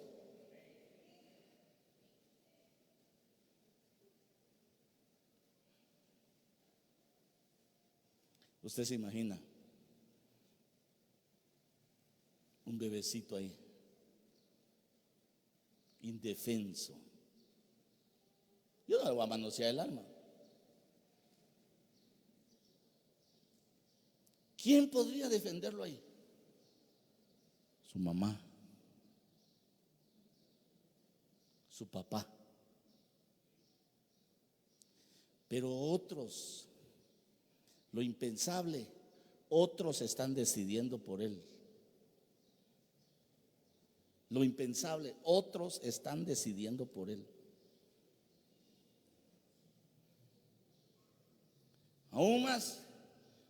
Usted se imagina un bebecito ahí, indefenso. Yo no le voy a manosear el alma. ¿Quién podría defenderlo ahí? Su mamá, su papá. Pero otros, lo impensable, otros están decidiendo por él. Lo impensable, otros están decidiendo por él. Aún más,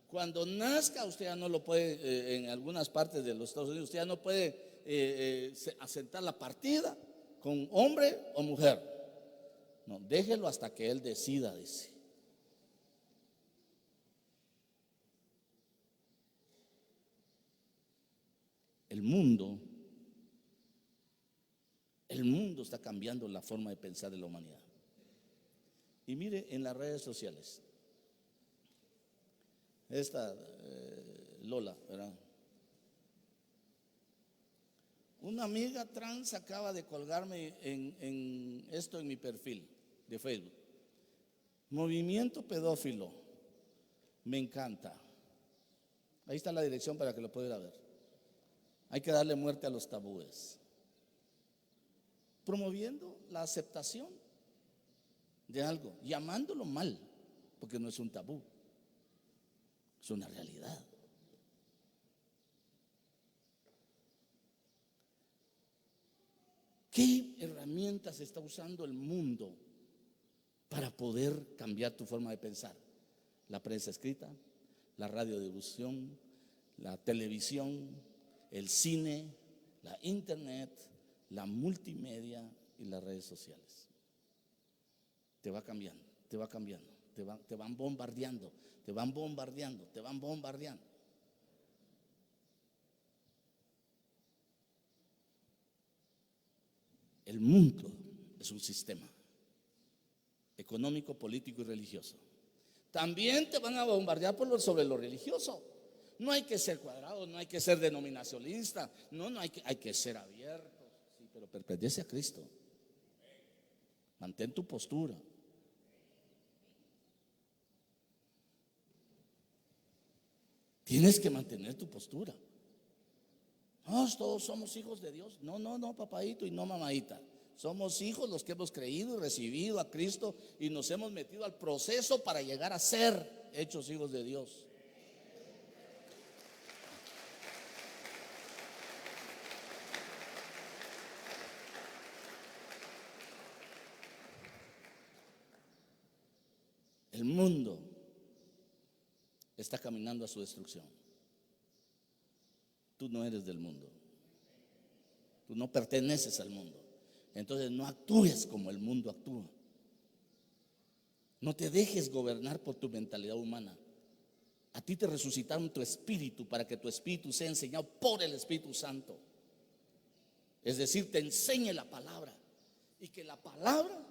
cuando nazca, usted ya no lo puede, en algunas partes de los Estados Unidos, usted ya no puede asentar la partida con hombre o mujer. No, déjelo hasta que él decida, dice. El mundo está cambiando la forma de pensar de la humanidad. Y mire en las redes sociales, esta Lola, ¿verdad? Una amiga trans acaba de colgarme en esto en mi perfil de Facebook. Movimiento pedófilo, me encanta. Ahí está la dirección para que lo pueda ir a ver. Hay que darle muerte a los tabúes, promoviendo la aceptación de algo, llamándolo mal, porque no es un tabú, es una realidad. ¿Qué herramientas está usando el mundo para poder cambiar tu forma de pensar? La prensa escrita, la radiodifusión, la televisión, el cine, la internet, la multimedia y las redes sociales. Te va cambiando, te va cambiando, te van bombardeando, te van bombardeando, te van bombardeando. El mundo es un sistema económico, político y religioso. También te van a bombardear sobre lo religioso. No hay que ser cuadrado, no hay que ser denominacionalista, no hay que ser abierto, sí, pero pertenece a Cristo. Mantén tu postura. Tienes que mantener tu postura. No, todos somos hijos de Dios. No, papadito y no mamadita. Somos hijos los que hemos creído y recibido a Cristo y nos hemos metido al proceso para llegar a ser hechos hijos de Dios. El mundo está caminando a su destrucción. Tú no eres del mundo. Tú no perteneces al mundo. Entonces no actúes como el mundo actúa. No te dejes gobernar por tu mentalidad humana. A ti te resucitaron tu espíritu para que tu espíritu sea enseñado por el Espíritu Santo. Es decir, te enseñe la palabra y que la palabra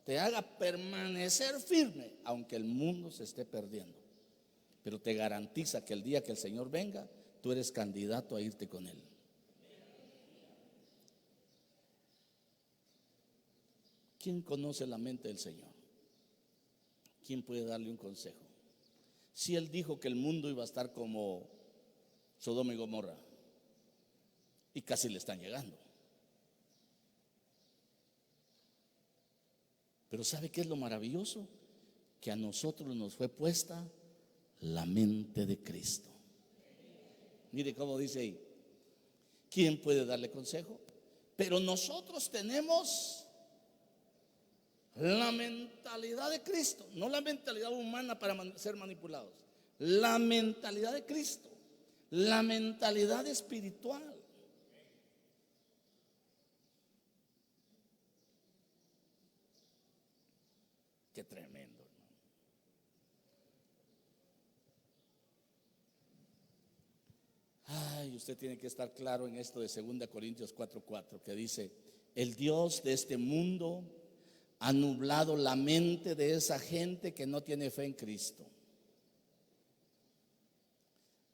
te haga permanecer firme, aunque el mundo se esté perdiendo. Pero te garantiza que el día que el Señor venga, tú eres candidato a irte con Él. ¿Quién conoce la mente del Señor? ¿Quién puede darle un consejo? Si Él dijo que el mundo iba a estar como Sodoma y Gomorra, y casi le están llegando. Pero ¿sabe qué es lo maravilloso? Que a nosotros nos fue puesta la mente de Cristo. Mire cómo dice ahí. ¿Quién puede darle consejo? Pero nosotros tenemos la mentalidad de Cristo, no la mentalidad humana para ser manipulados. La mentalidad de Cristo, la mentalidad espiritual. Qué tremendo, ¿no? Ay, usted tiene que estar claro en esto de 2 Corintios 4:4, que dice: el Dios de este mundo ha nublado la mente de esa gente que no tiene fe en Cristo.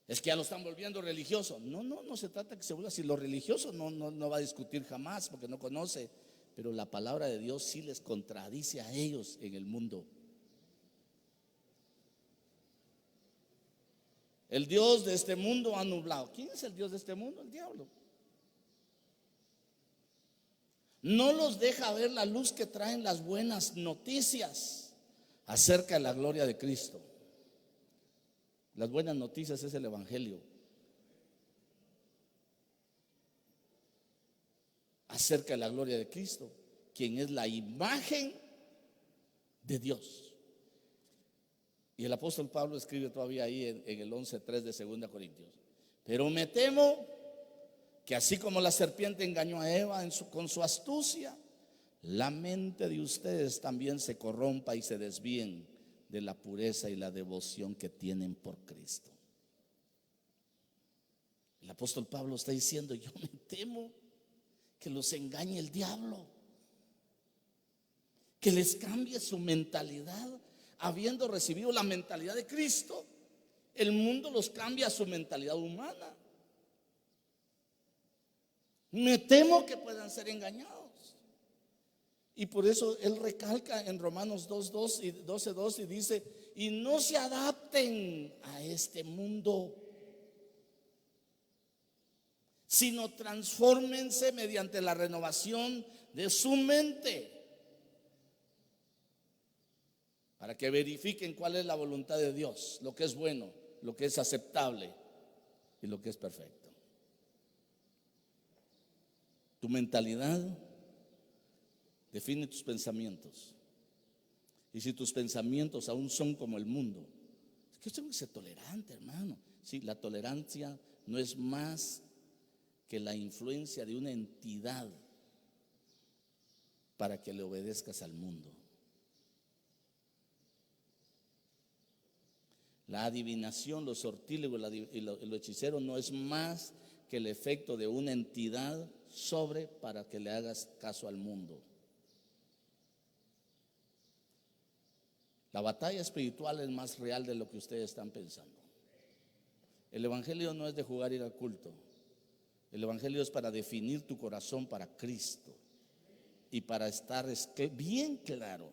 Es que ya lo están volviendo religioso. No se trata que se vuelva así. Lo religioso no va a discutir jamás porque no conoce. Pero la palabra de Dios sí les contradice a ellos en el mundo. El Dios de este mundo ha nublado. ¿Quién es el Dios de este mundo? El diablo. No los deja ver la luz que traen las buenas noticias acerca de la gloria de Cristo. Las buenas noticias es el Evangelio. Acerca de la gloria de Cristo, quien es la imagen de Dios. Y el apóstol Pablo escribe todavía ahí en el 11:3 de 2 Corintios: pero me temo que así como la serpiente engañó a Eva con su astucia, la mente de ustedes también se corrompa y se desvíen de la pureza y la devoción que tienen por Cristo. El apóstol Pablo está diciendo: yo me temo que los engañe el diablo, que les cambie su mentalidad. Habiendo recibido la mentalidad de Cristo, el mundo los cambia a su mentalidad humana. Me temo que puedan ser engañados. Y por eso él recalca en Romanos 2:2 y 12:2 y dice: y no se adapten a este mundo, sino transfórmense mediante la renovación de su mente, para que verifiquen cuál es la voluntad de Dios, lo que es bueno, lo que es aceptable y lo que es perfecto. Tu mentalidad define tus pensamientos. Y si tus pensamientos aún son como el mundo, es que usted tiene que ser tolerante, hermano. Sí, la tolerancia no es más que la influencia de una entidad para que le obedezcas al mundo. La adivinación, los sortílegos y lo hechicero no es más que el efecto de una entidad para que le hagas caso al mundo. La batalla espiritual es más real de lo que ustedes están pensando. El evangelio no es de jugar ir al culto. El evangelio es para definir tu corazón para Cristo y para estar bien claro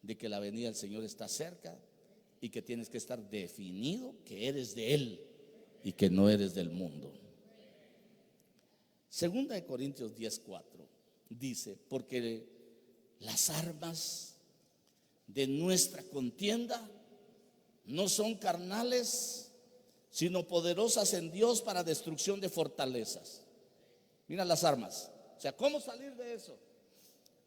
de que la venida del Señor está cerca y que tienes que estar definido que eres de Él y que no eres del mundo. 2 Corintios 10:4 dice: porque las armas de nuestra contienda no son carnales, sino poderosas en Dios para destrucción de fortalezas. Mira las armas. O sea, ¿cómo salir de eso?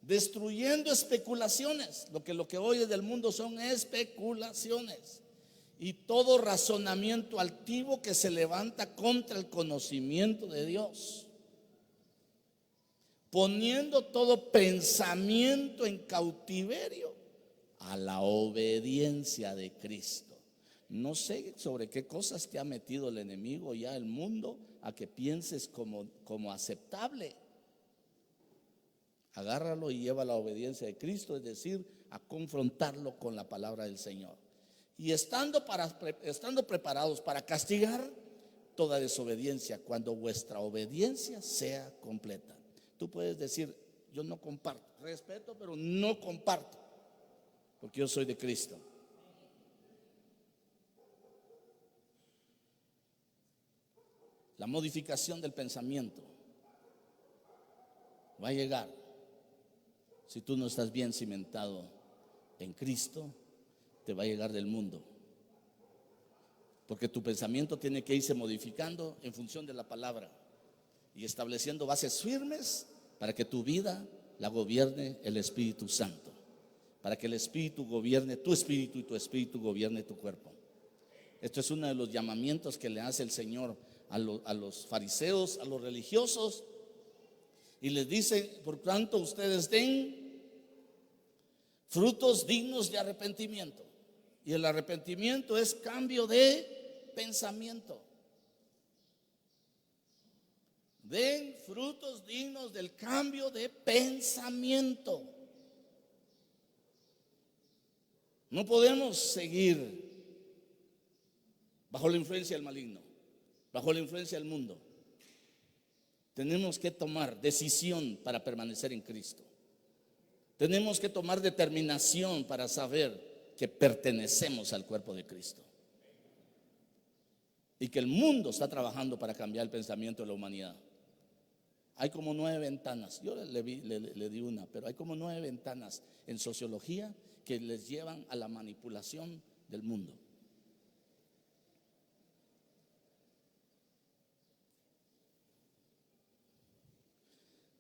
Destruyendo especulaciones. Lo que hoy del mundo son especulaciones y todo razonamiento altivo que se levanta contra el conocimiento de Dios, poniendo todo pensamiento en cautiverio a la obediencia de Cristo. No sé sobre qué cosas te ha metido el enemigo ya el mundo a que pienses como aceptable. Agárralo y lleva a la obediencia de Cristo, es decir, a confrontarlo con la palabra del Señor. Y estando preparados para castigar toda desobediencia cuando vuestra obediencia sea completa. Tú puedes decir, yo no comparto, respeto, pero no comparto, porque yo soy de Cristo. La modificación del pensamiento va a llegar si tú no estás bien cimentado en Cristo. Te va a llegar del mundo, porque tu pensamiento tiene que irse modificando en función de la palabra y estableciendo bases firmes para que tu vida la gobierne el Espíritu Santo, para que el Espíritu gobierne tu espíritu y tu espíritu gobierne tu cuerpo. Esto es uno de los llamamientos que le hace el Señor a los fariseos, a los religiosos, y les dice: por tanto ustedes den frutos dignos de arrepentimiento. Y el arrepentimiento es cambio de pensamiento. Den frutos dignos del cambio de pensamiento. No podemos seguir bajo la influencia del maligno, bajo la influencia del mundo. Tenemos que tomar decisión para permanecer en Cristo. Tenemos que tomar determinación para saber que pertenecemos al cuerpo de Cristo y que el mundo está trabajando para cambiar el pensamiento de la humanidad. Hay como 9 ventanas, yo le di una, pero hay como 9 ventanas en sociología que les llevan a la manipulación del mundo.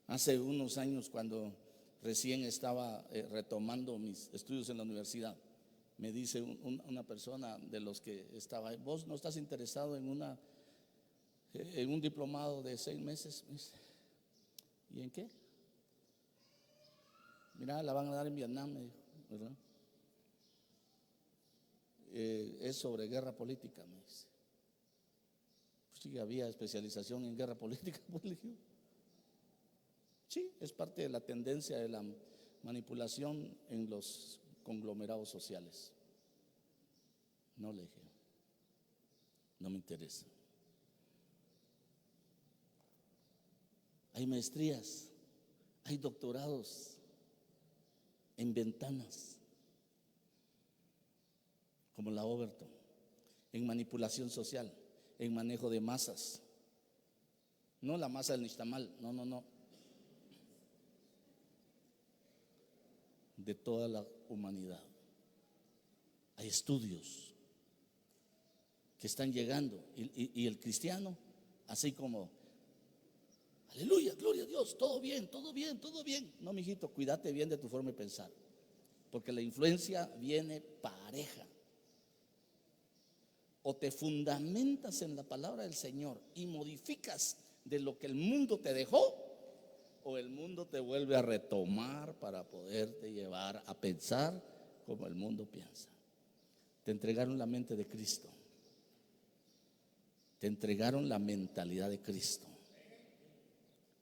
Hace unos años, cuando recién estaba retomando mis estudios en la universidad, me dice una persona de los que estaba: ¿vos no estás interesado en un diplomado de 6 meses? ¿Y en qué? Mira, la van a dar en Vietnam, me dijo, ¿verdad? Es sobre guerra política, me dice. Pues sí, había especialización en guerra política, pues le dije. Sí, es parte de la tendencia de la manipulación en los conglomerados sociales. No, le dije, no me interesa. Hay maestrías, hay doctorados en ventanas, como la Overton, en manipulación social, en manejo de masas. No la masa del nixtamal, no. De toda la humanidad. Hay estudios que están llegando y el cristiano, así como: aleluya, gloria a Dios, todo bien, todo bien, todo bien. No, mijito, cuídate bien de tu forma de pensar, porque la influencia viene pareja. O te fundamentas en la palabra del Señor y modificas de lo que el mundo te dejó, o el mundo te vuelve a retomar para poderte llevar a pensar como el mundo piensa. Te entregaron la mente de Cristo, te entregaron la mentalidad de Cristo.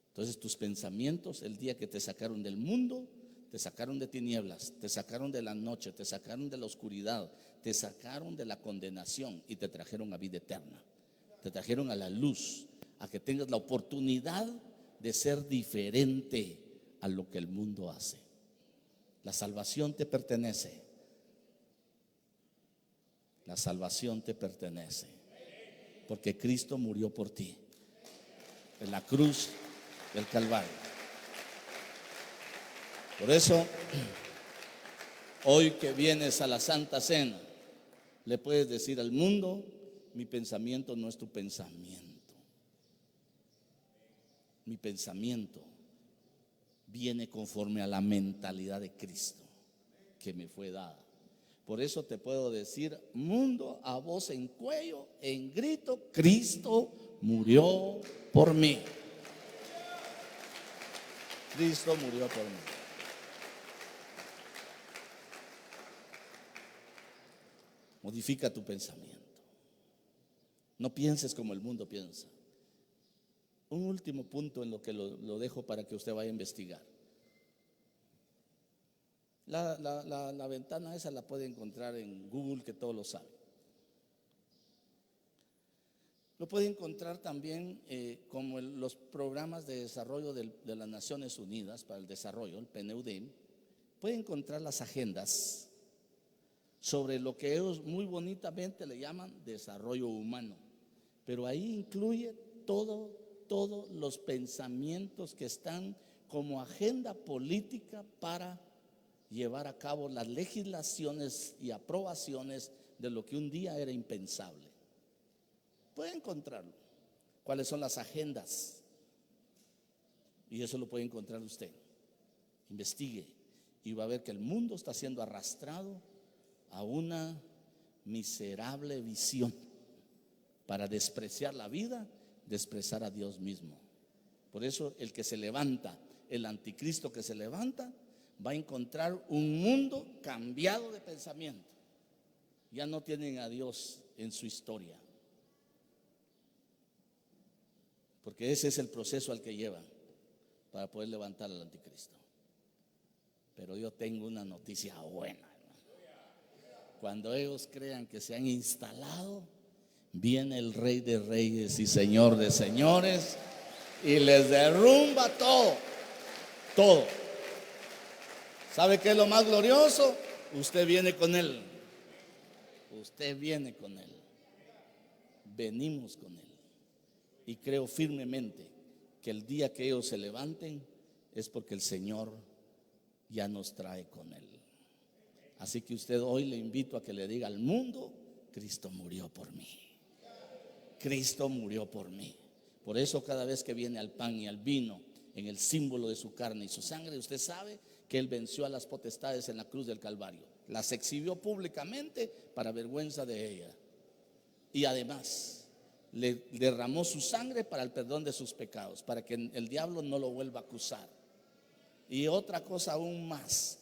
Entonces tus pensamientos, el día que te sacaron del mundo, te sacaron de tinieblas, te sacaron de la noche, te sacaron de la oscuridad, te sacaron de la condenación y te trajeron a vida eterna. Te trajeron a la luz, a que tengas la oportunidad de ser diferente a lo que el mundo hace. La salvación te pertenece. La salvación te pertenece, porque Cristo murió por ti en la cruz del Calvario. Por eso, hoy que vienes a la Santa Cena, le puedes decir al mundo: mi pensamiento no es tu pensamiento. Mi pensamiento viene conforme a la mentalidad de Cristo que me fue dada. Por eso te puedo decir: mundo, a voz en cuello, en grito: Cristo murió por mí. Cristo murió por mí. Modifica tu pensamiento. No pienses como el mundo piensa. Un último punto en lo que lo dejo para que usted vaya a investigar. La ventana esa la puede encontrar en Google, que todo lo sabe. Lo puede encontrar también como los programas de desarrollo de las Naciones Unidas para el Desarrollo, el PNUD. Puede encontrar las agendas sobre lo que ellos muy bonitamente le llaman desarrollo humano, pero ahí incluye todos los pensamientos que están como agenda política para llevar a cabo las legislaciones y aprobaciones de lo que un día era impensable. Puede encontrarlo. ¿Cuáles son las agendas? Y eso lo puede encontrar usted. Investigue y va a ver que el mundo está siendo arrastrado a una miserable visión para despreciar la vida, despreciar a Dios mismo. Por eso el que se levanta, el anticristo que se levanta, va a encontrar un mundo cambiado de pensamiento. Ya no tienen a Dios en su historia, porque ese es el proceso al que llevan para poder levantar al anticristo. Pero yo tengo una noticia buena, hermano. Cuando ellos crean que se han instalado, viene el Rey de Reyes y Señor de Señores y les derrumba todo. ¿Sabe qué es lo más glorioso? Usted viene con Él. Usted viene con Él. Venimos con Él. Y creo firmemente que el día que ellos se levanten es porque el Señor ya nos trae con Él. Así que usted hoy le invito a que le diga al mundo: Cristo murió por mí. Cristo murió por mí. Por eso cada vez que viene al pan y al vino en el símbolo de su carne y su sangre, usted sabe que Él venció a las potestades en la cruz del Calvario. Las exhibió públicamente para vergüenza de ella. Y además le derramó su sangre para el perdón de sus pecados, para que el diablo no lo vuelva a acusar. Y otra cosa aún más,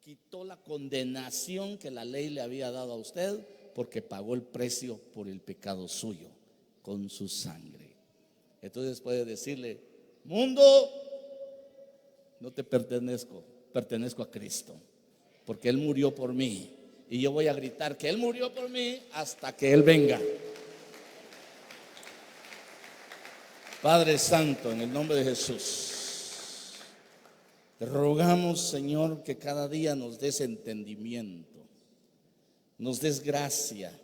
quitó la condenación que la ley le había dado a usted, porque pagó el precio por el pecado suyo con su sangre. Entonces puede decirle: mundo, no te pertenezco, pertenezco a Cristo, porque Él murió por mí. Y yo voy a gritar que Él murió por mí hasta que Él venga. Padre Santo, en el nombre de Jesús, te rogamos, Señor, que cada día nos des entendimiento, nos des gracia,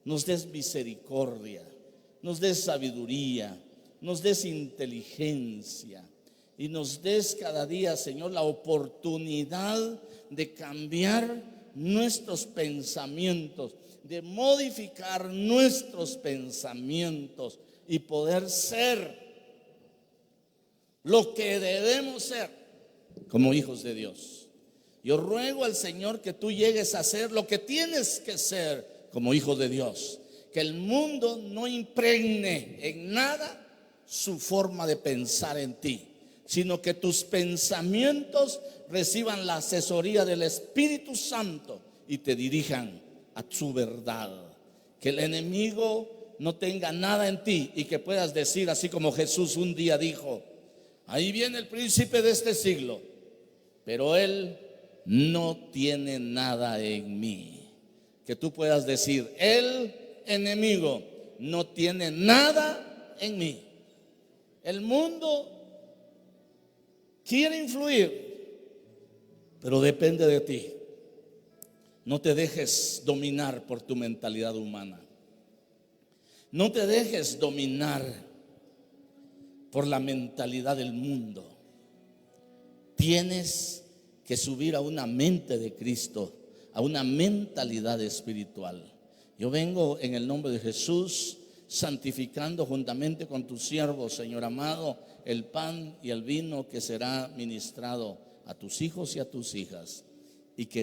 nos des misericordia, nos des sabiduría, nos des inteligencia y nos des cada día, Señor, la oportunidad de cambiar nuestros pensamientos, de modificar nuestros pensamientos y poder ser lo que debemos ser como hijos de Dios. Yo ruego al Señor que tú llegues a ser lo que tienes que ser como hijo de Dios. Que el mundo no impregne en nada su forma de pensar en ti, sino que tus pensamientos reciban la asesoría del Espíritu Santo y te dirijan a su verdad. Que el enemigo no tenga nada en ti y que puedas decir, así como Jesús un día dijo: ahí viene el príncipe de este siglo, pero él no tiene nada en mí. Que tú puedas decir: el enemigo no tiene nada en mí. El mundo quiere influir, pero depende de ti. No te dejes dominar por tu mentalidad humana. No te dejes dominar por la mentalidad del mundo. Tienes que subir a una mente de Cristo, a una mentalidad espiritual. Yo vengo en el nombre de Jesús santificando juntamente con tu siervo, Señor amado, el pan y el vino que será ministrado a tus hijos y a tus hijas, y que